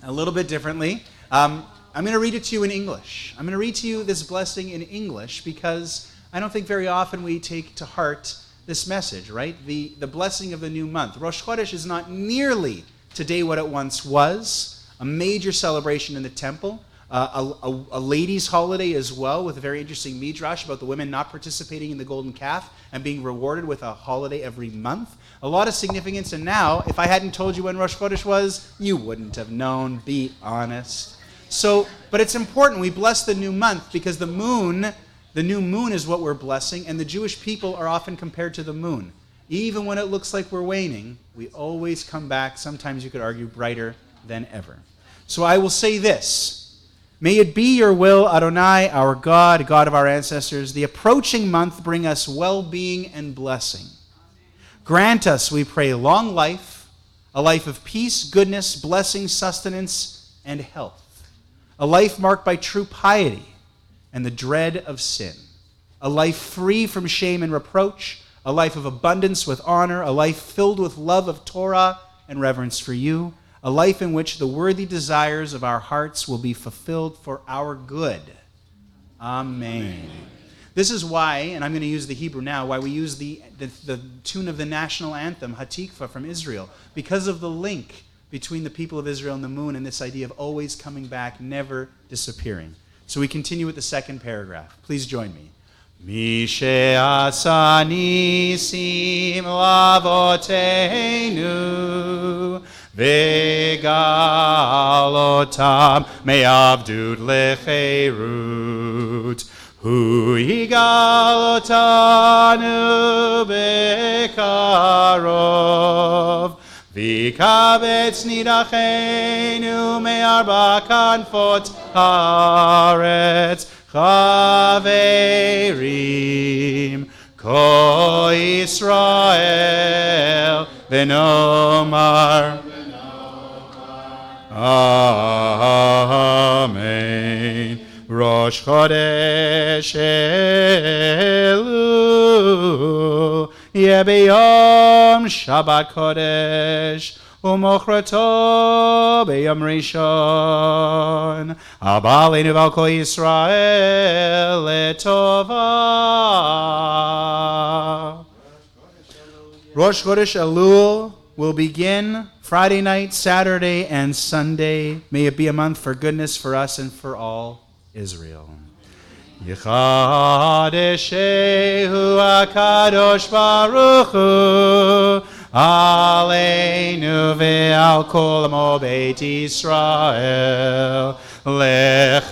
little bit differently. I'm going to read it to you in English. I'm going to read to you this blessing in English because I don't think very often we take to heart this message, right? The blessing of the new month. Rosh Chodesh is not nearly today what it once was. A major celebration in the temple. A ladies' holiday as well, with a very interesting midrash about the women not participating in the golden calf and being rewarded with a holiday every month. A lot of significance, and now, if I hadn't told you when Rosh Chodesh was, you wouldn't have known, be honest. So, but it's important, we bless the new month because the new moon is what we're blessing, and the Jewish people are often compared to the moon. Even when it looks like we're waning, we always come back, sometimes you could argue brighter than ever. So I will say this. May it be your will, Adonai, our God, God of our ancestors, the approaching month bring us well-being and blessing. Grant us, we pray, long life, a life of peace, goodness, blessing, sustenance, and health. A life marked by true piety and the dread of sin. A life free from shame and reproach. A life of abundance with honor. A life filled with love of Torah and reverence for you. A life in which the worthy desires of our hearts will be fulfilled for our good. Amen. This is why, and I'm going to use the Hebrew now, why we use the tune of the national anthem, Hatikva, from Israel, because of the link between the people of Israel and the moon and this idea of always coming back, never disappearing. So we continue with the second paragraph. Please join me. Mi she'asa nisim lavoteinu Vegalotam me'avdut lecherut Hu yigalotanu bekarov Vikabetz nidachenu me'arba kanfot haaretz Chaverim Ko Yisrael Venomar Amen. Rosh Chodesh Elul Yebeyom Shabbat Kodesh Umochrato Beyom Rishon Abba Leinu V'al Kol Yisrael Letova. Rosh Chodesh Elul will begin Friday night, Saturday, and Sunday. May it be a month for goodness for us and for all Israel. Yichadeshehu HaKadosh Baruch Hu Aleinu ve'al kol amo Beit Yisrael Lechaim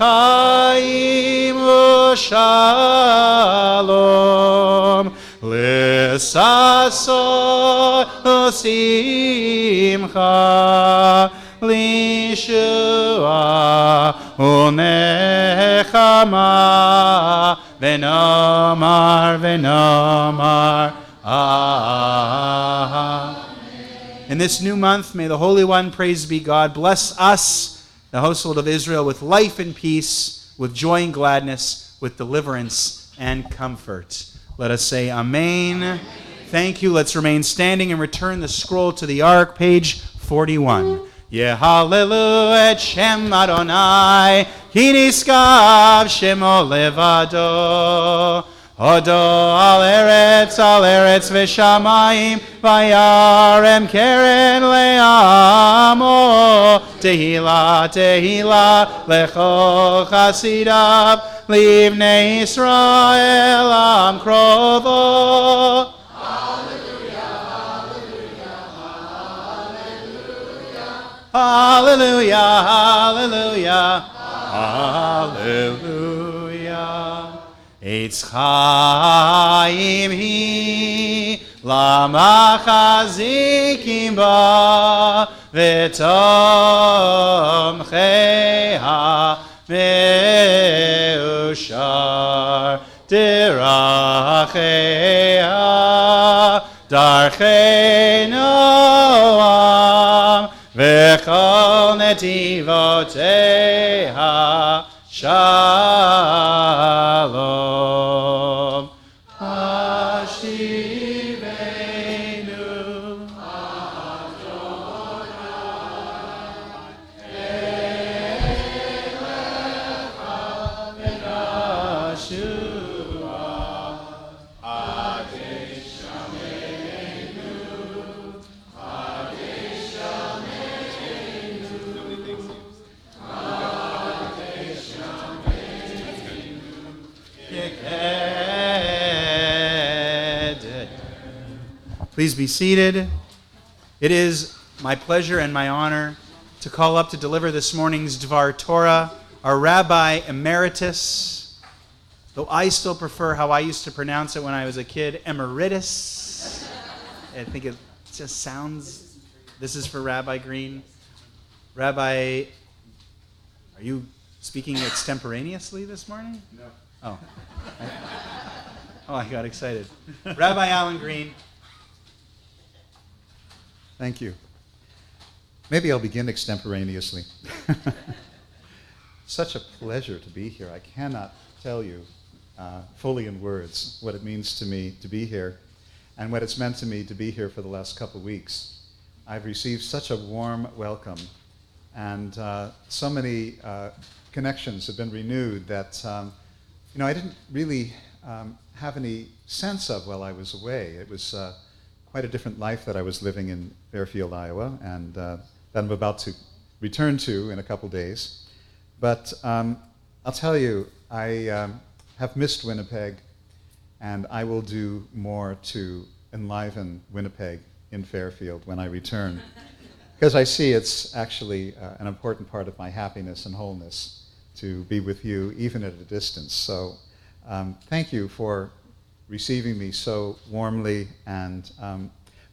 u'shalom L'sasot u'simcha Lishua u'nechama v'nomar In this new month, may the Holy One, praised be God, bless us, the household of Israel, with life and peace, with joy and gladness, with deliverance and comfort. Let us say Amen. Thank you. Let's remain standing and return the scroll to the ark, page 41. Yehalelu et Shem Adonai, ki niskav Shemo levado. Odo al eretz v'shamayim, vayarem keren le'amo. Tehila, tehila, lechol chasidav, livnei Yisrael am krovo. Hallelujah, hallelujah, hallelujah. Eitz chaim hi lamachazikim ba v'tomcheha meushar dirachea darchei noam v'chol netivoteha shalom. Hashivenu Adonai elecha v'nashua Adesh Yameinu Adesh Yameinu Adesh Yameinu. Please be seated. It is my pleasure and my honor to call up to deliver this morning's Dvar Torah our Rabbi Emeritus, though I still prefer how I used to pronounce it when I was a kid, Emeritus. I think it just sounds, this is for Rabbi Green. Rabbi, are you speaking extemporaneously this morning? No. Oh. I got excited. Rabbi Alan Green. Thank you. Maybe I'll begin extemporaneously. Such a pleasure to be here. I cannot tell you fully in words what it means to me to be here and what it's meant to me to be here for the last couple of weeks. I've received such a warm welcome, and so many connections have been renewed that I didn't really have any sense of while I was away. It was quite a different life that I was living in Fairfield, Iowa, and that I'm about to return to in a couple days. But I'll tell you, I have missed Winnipeg, and I will do more to enliven Winnipeg in Fairfield when I return, because I see it's actually an important part of my happiness and wholeness to be with you, even at a distance. So thank you for receiving me so warmly and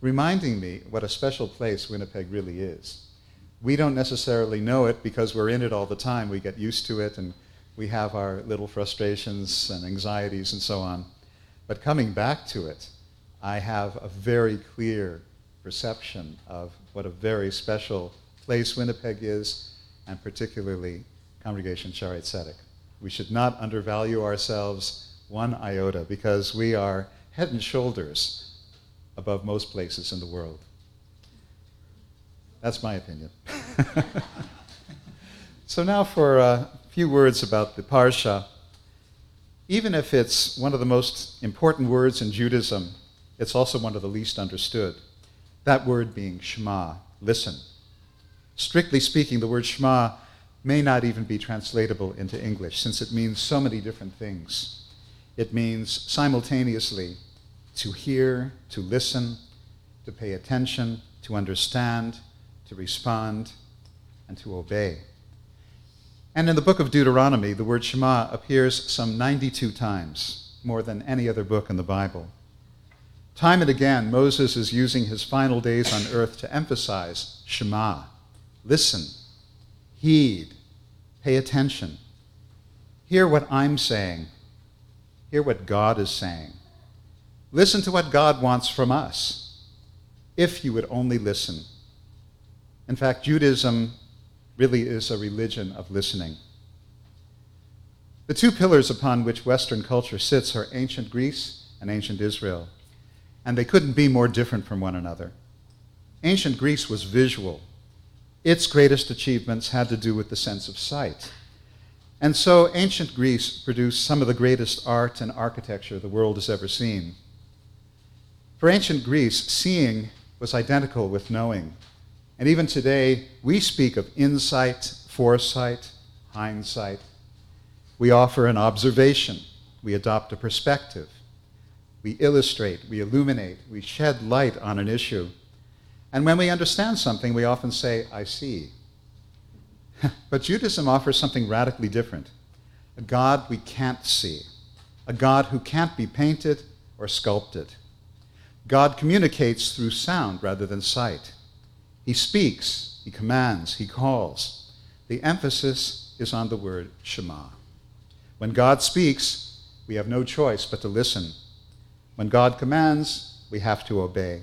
reminding me what a special place Winnipeg really is. We don't necessarily know it because we're in it all the time. We get used to it, and we have our little frustrations and anxieties and so on. But coming back to it, I have a very clear perception of what a very special place Winnipeg is, and particularly Congregation Shaarei Tzedek. We should not undervalue ourselves one iota, because we are head and shoulders above most places in the world. That's my opinion. So now for a few words about the Parsha. Even if it's one of the most important words in Judaism, it's also one of the least understood. That word being Shema, listen. Strictly speaking, the word Shema may not even be translatable into English, since it means so many different things. It means simultaneously to hear, to listen, to pay attention, to understand, to respond, and to obey. And in the book of Deuteronomy, the word Shema appears some 92 times, more than any other book in the Bible. Time and again, Moses is using his final days on earth to emphasize Shema. Listen, heed, pay attention. Hear what I'm saying. Hear what God is saying. Listen to what God wants from us, if you would only listen. In fact, Judaism really is a religion of listening. The two pillars upon which Western culture sits are ancient Greece and ancient Israel, and they couldn't be more different from one another. Ancient Greece was visual. Its greatest achievements had to do with the sense of sight. And so ancient Greece produced some of the greatest art and architecture the world has ever seen. For ancient Greece, seeing was identical with knowing. And even today, we speak of insight, foresight, hindsight. We offer an observation. We adopt a perspective. We illustrate, we illuminate, we shed light on an issue. And when we understand something, we often say, I see. But Judaism offers something radically different. A God we can't see. A God who can't be painted or sculpted. God communicates through sound rather than sight. He speaks, he commands, he calls. The emphasis is on the word Shema. When God speaks, we have no choice but to listen. When God commands, we have to obey.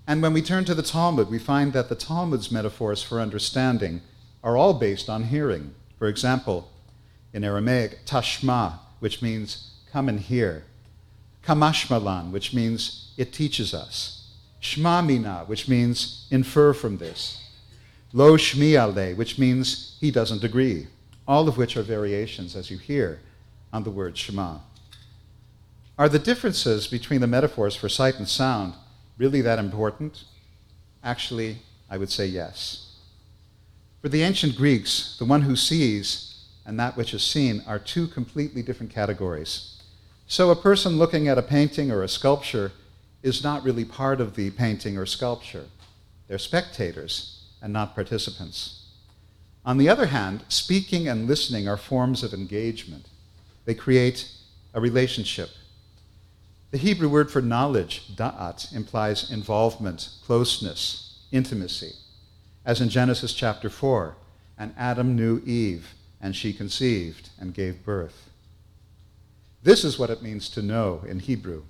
And when we turn to the Talmud, we find that the Talmud's metaphors for understanding are all based on hearing. For example, in Aramaic, tashma, which means come and hear. Kamashmalan, which means it teaches us. Shma mina, which means infer from this. Lo shmi ale, which means he doesn't agree. All of which are variations, as you hear, on the word Shema. Are the differences between the metaphors for sight and sound really that important? Actually, I would say yes. For the ancient Greeks, the one who sees and that which is seen are two completely different categories. So a person looking at a painting or a sculpture is not really part of the painting or sculpture. They're spectators and not participants. On the other hand, speaking and listening are forms of engagement. They create a relationship. The Hebrew word for knowledge, da'at, implies involvement, closeness, intimacy. As in Genesis chapter 4, and Adam knew Eve, and she conceived and gave birth. This is what it means to know in Hebrew.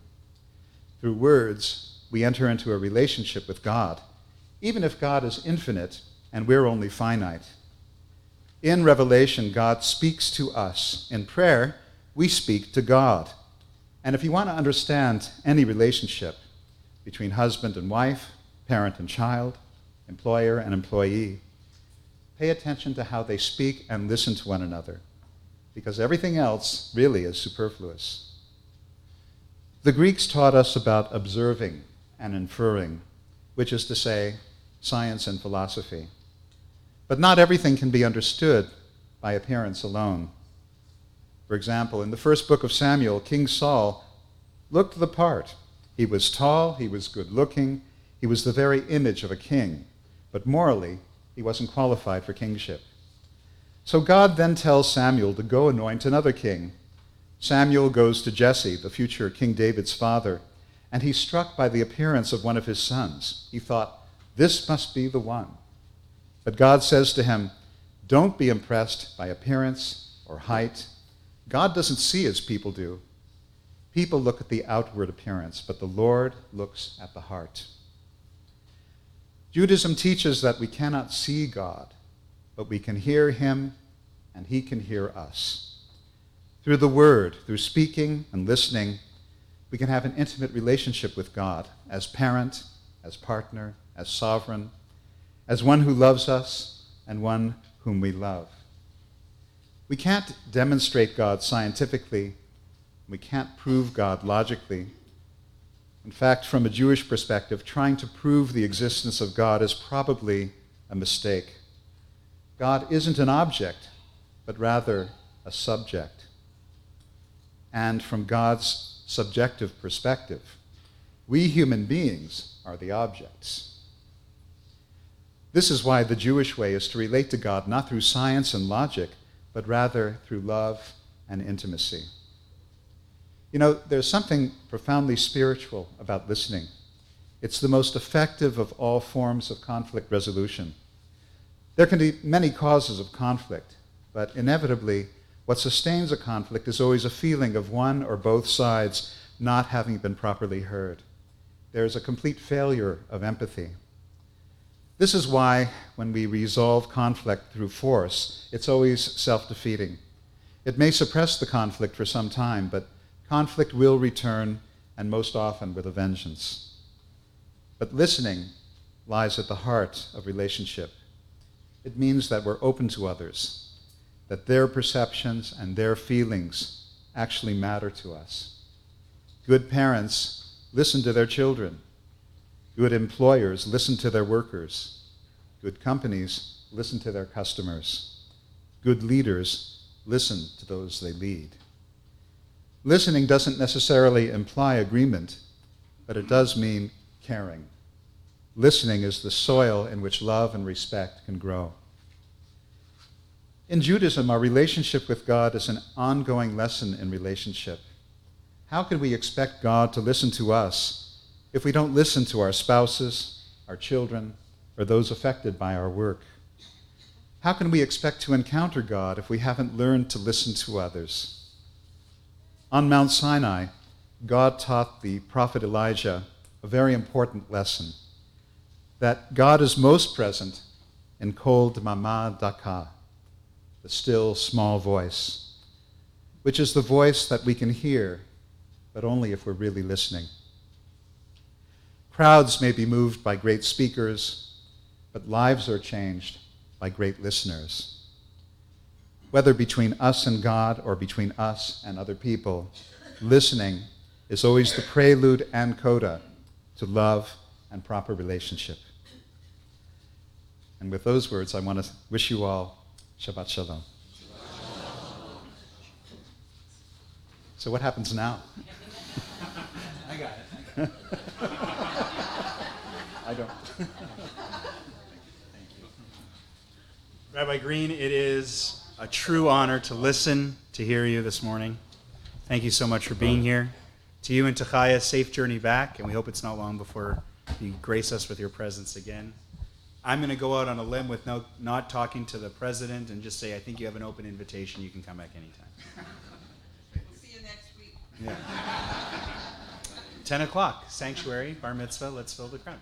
Through words, we enter into a relationship with God, even if God is infinite and we're only finite. In Revelation, God speaks to us. In prayer, we speak to God. And if you want to understand any relationship between husband and wife, parent and child, employer and employee, pay attention to how they speak and listen to one another, because everything else really is superfluous. The Greeks taught us about observing and inferring, which is to say, science and philosophy. But not everything can be understood by appearance alone. For example, in the first book of Samuel, King Saul looked the part. He was tall, he was good-looking, he was the very image of a king, but morally, he wasn't qualified for kingship. So God then tells Samuel to go anoint another king. Samuel goes to Jesse, the future King David's father, and he's struck by the appearance of one of his sons. He thought, this must be the one. But God says to him, don't be impressed by appearance or height. God doesn't see as people do. People look at the outward appearance, but the Lord looks at the heart. Judaism teaches that we cannot see God, but we can hear him, and he can hear us. Through the word, through speaking and listening, we can have an intimate relationship with God as parent, as partner, as sovereign, as one who loves us and one whom we love. We can't demonstrate God scientifically. We can't prove God logically. In fact, from a Jewish perspective, trying to prove the existence of God is probably a mistake. God isn't an object, but rather a subject. And from God's subjective perspective, we human beings are the objects. This is why the Jewish way is to relate to God not through science and logic, but rather through love and intimacy. You know, there's something profoundly spiritual about listening. It's the most effective of all forms of conflict resolution. There can be many causes of conflict, but inevitably, what sustains a conflict is always a feeling of one or both sides not having been properly heard. There's a complete failure of empathy. This is why, when we resolve conflict through force, it's always self-defeating. It may suppress the conflict for some time, but conflict will return, and most often with a vengeance. But listening lies at the heart of relationship. It means that we're open to others, that their perceptions and their feelings actually matter to us. Good parents listen to their children. Good employers listen to their workers. Good companies listen to their customers. Good leaders listen to those they lead. Listening doesn't necessarily imply agreement, but it does mean caring. Listening is the soil in which love and respect can grow. In Judaism, our relationship with God is an ongoing lesson in relationship. How can we expect God to listen to us if we don't listen to our spouses, our children, or those affected by our work? How can we expect to encounter God if we haven't learned to listen to others? On Mount Sinai, God taught the prophet Elijah a very important lesson, that God is most present in kol dmama daka, the still, small voice, which is the voice that we can hear, but only if we're really listening. Crowds may be moved by great speakers, but lives are changed by great listeners. Whether between us and God or between us and other people, listening is always the prelude and coda to love and proper relationship. And with those words, I want to wish you all Shabbat Shalom. So what happens now? I got it. I don't. Thank you. Rabbi Green, it is a true honor to listen, to hear you this morning. Thank you so much for being here. To you and to Chaya, safe journey back, and we hope it's not long before you grace us with your presence again. I'm going to go out on a limb with not talking to the president and just say, I think you have an open invitation. You can come back anytime. We'll see you next week. Yeah. 10 o'clock, sanctuary, bar mitzvah, let's fill the crowd.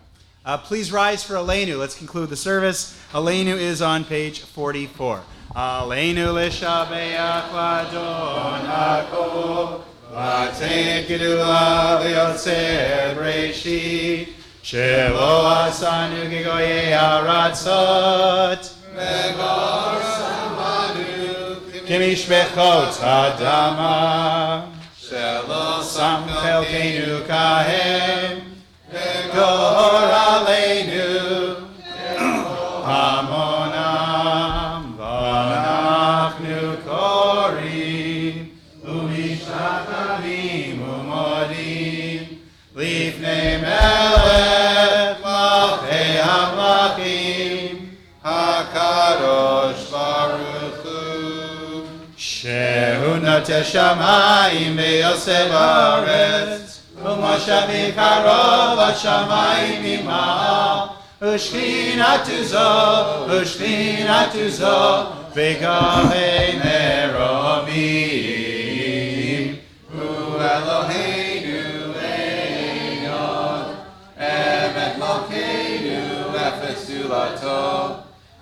Please rise for Aleinu. Let's conclude the service. Aleinu is on page 44. Aleinu l'shabeach l'adon hakol, v'aten gedula v'yotzer breshit, shelo asanu gegoyei haratzot, v'gor samanu kimishbechot hadama, shelo sam chelkeinu kahem, v'gor aleinu hamonam v'anachnu korim u'mishtachavim u'modim lifnei melech malchei hamlachim hakadosh baruch hu shehu noteh shamayim ve'yosef haaretz u'moshav karov hashamayim ima'al u'shchinatu zo v'gavei meromim hu Eloheinu Elyon emet malkeinu efes zulato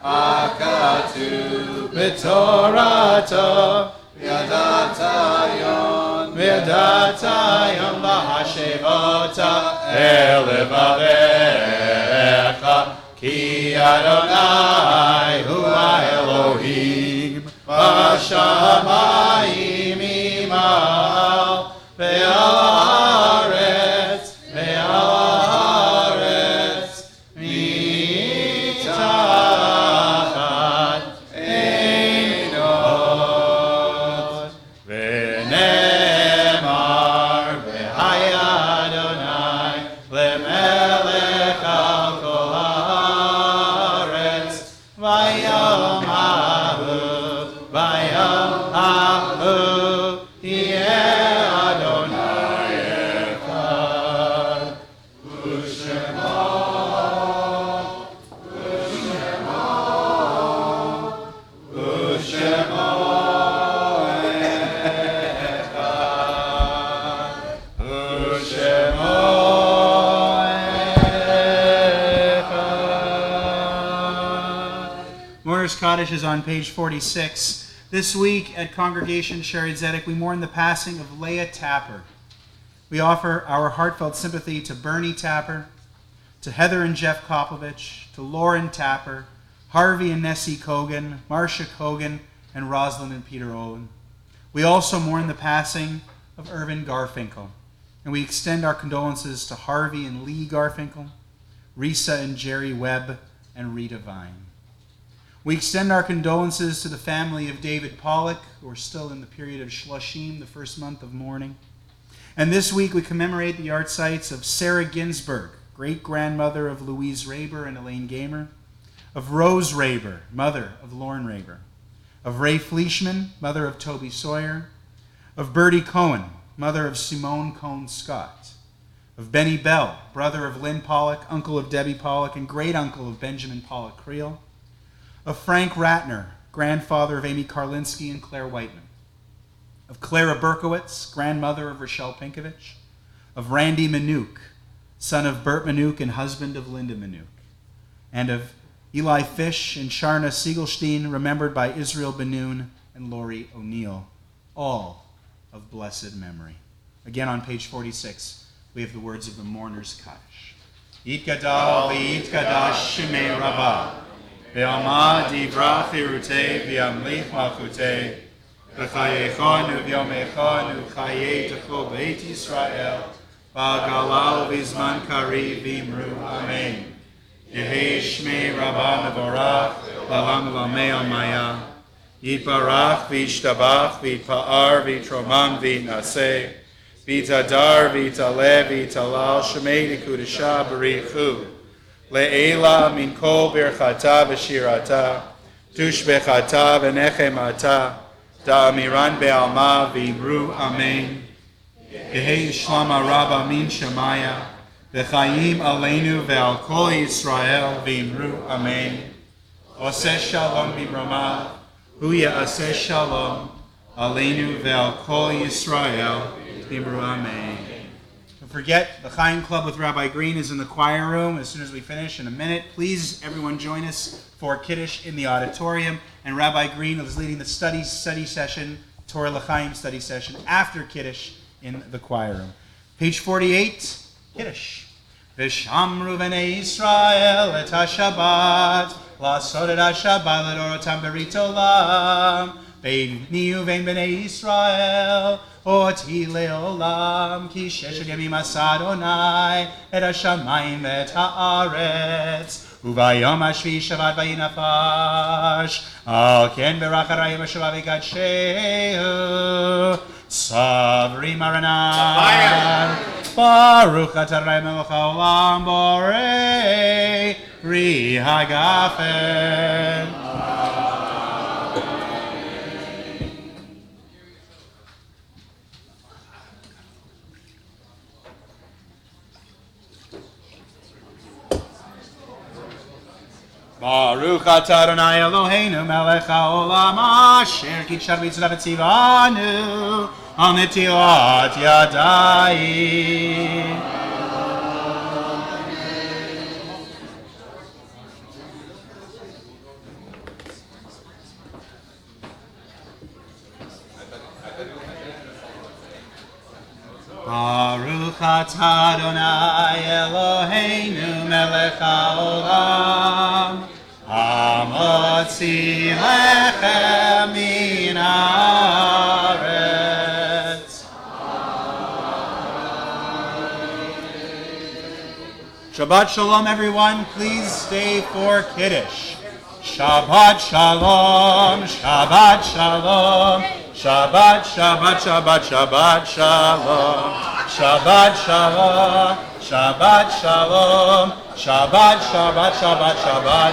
akatu b'torato v'yadatayon lahashevota elevavecha ki Adonai hu Elohim b'shamayim imal ve'al haaretz mitachat mourner's Kaddish is on page 46. This week at Congregation Shaarei Tzedek, we mourn the passing of Leah Tapper. We offer our heartfelt sympathy to Bernie Tapper, to Heather and Jeff Kopovich, to Lauren Tapper, Harvey and Nessie Kogan, Marcia Kogan, and Rosalind and Peter Owen. We also mourn the passing of Irvin Garfinkel, and we extend our condolences to Harvey and Lee Garfinkel, Risa and Jerry Webb, and Rita Vine. We extend our condolences to the family of David Pollock, who are still in the period of Shloshim, the first month of mourning. And this week we commemorate the yard sites of Sarah Ginsburg, great-grandmother of Louise Raber and Elaine Gamer, of Rose Raber, mother of Lauren Raber, of Ray Fleischman, mother of Toby Sawyer, of Bertie Cohen, mother of Simone Cohn Scott, of Benny Bell, brother of Lynn Pollock, uncle of Debbie Pollock, and great-uncle of Benjamin Pollock Creel, of Frank Ratner, grandfather of Amy Karlinski and Claire Whiteman, of Clara Berkowitz, grandmother of Rochelle Pinkovich, of Randy Manouk, son of Bert Manouk and husband of Linda Manouk, and of Eli Fish and Sharna Siegelstein, remembered by Israel Benoon and Lori O'Neill, all of blessed memory. Again, on page 46, we have the words of the mourner's Kaddish. Yitgadal v'yitkadash shemei rabbah, ve'amad yivrach irutei v'yamlich malchutei, v'chayechonu v'yomechonu chayei techo beit Yisrael, v'agalal v'zman kari v'imru amen. Yehei shmei rabbah mevorach, v'alam l'amei al-maya, yitbarach v'yishtabach v'yitpa'ar v'yitromam v'yitnaseh, V'tadar, v'talev, v'talal, shemei nekudesha b'richu. Le'ela min kol birchata v'shirata, tushbechata v'nechemata, da'amiran be'alma v'imru amen. Yehei shlama rabba min shamaya, v'chayim aleinu ve'al kol Yisrael v'imru amen. Oseh shalom b'mrama, hu ya'aseh shalom, aleinu ve'al kol Yisrael. Amen. Don't forget, the Chaim Club with Rabbi Green is in the choir room as soon as we finish in a minute. Please, everyone, join us for Kiddush in the auditorium. And Rabbi Green is leading the study session, Torah L'Chaim study session, after Kiddush in the choir room. Page 48, Kiddush. V'shamru v'nei Yisrael et ha-Shabbat, la'asod et ha-Shabbat l'dorotam berit olam, ve'ivniu ve'en b'nei Yisrael, Oti leolam ki sheshet yamim asa Adonai et hashamayim et haaretz uvayom hashvi shabbat vayinafash al ken berach harayim hashavah v'kadshehu savri maranan baruch atah Adonai melech haolam borei ri hagafen. Baruch atah Adonai Eloheinu melech haolam asher kitshar b'tzedakah v'tzivanu al netilat yadayim. Baruch atah Adonai Eloheinu melech haolam Hamotzi lechem min haaretz. Shabbat shalom, everyone. Please stay for Kiddush. Shabbat shalom, Shabbat shalom, Shabbat, Shabbat, Shabbat, Shabbat shalom, Shabbat shalom, Shabbat shalom, Shabbat, Shabbat, Shabbat, Shabbat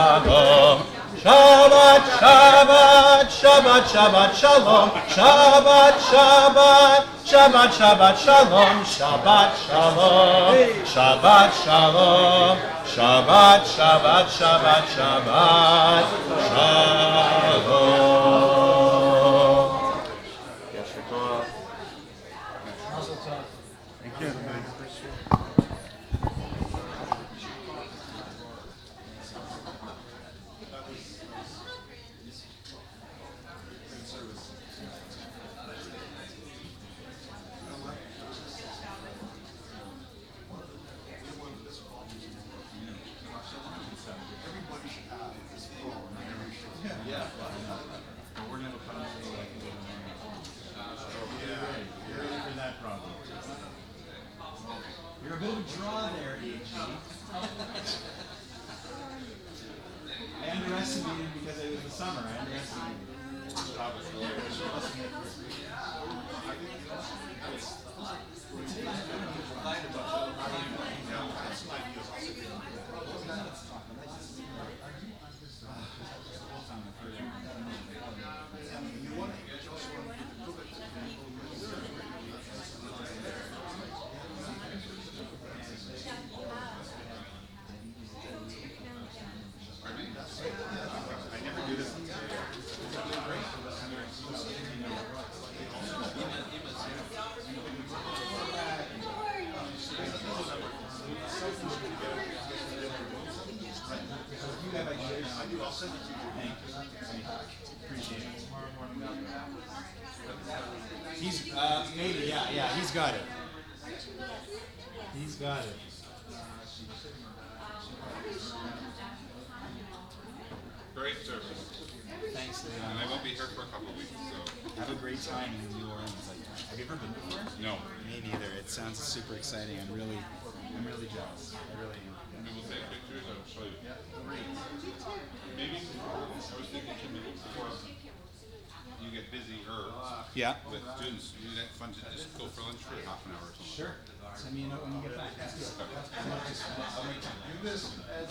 shalom, Shabbat, Shabbat, Shabbat, Shabbat shalom, Shabbat, Shabbat, Shabbat, Shabbat shalom, Shabbat shalom, Shabbat shalom, Shabbat, Shabbat, Shabbat, Shabbat shalom. Thank you. underestimated because it was the summer. I underestimated. He's maybe, yeah, he's got it. He's got it. Great service. Thanks, And Leon. I won't be here for a couple of weeks, so. Have a great time in New Orleans. Have you ever been before? No. Me neither. It sounds super exciting. I'm really jealous. I really am. We will take pictures, I'll show you. Maybe, I was thinking before you get busier Yeah. with students, you that fun to just go for lunch for half an hour or something. Sure. Send me a note when you get back. That's good. I'll make time. Do this as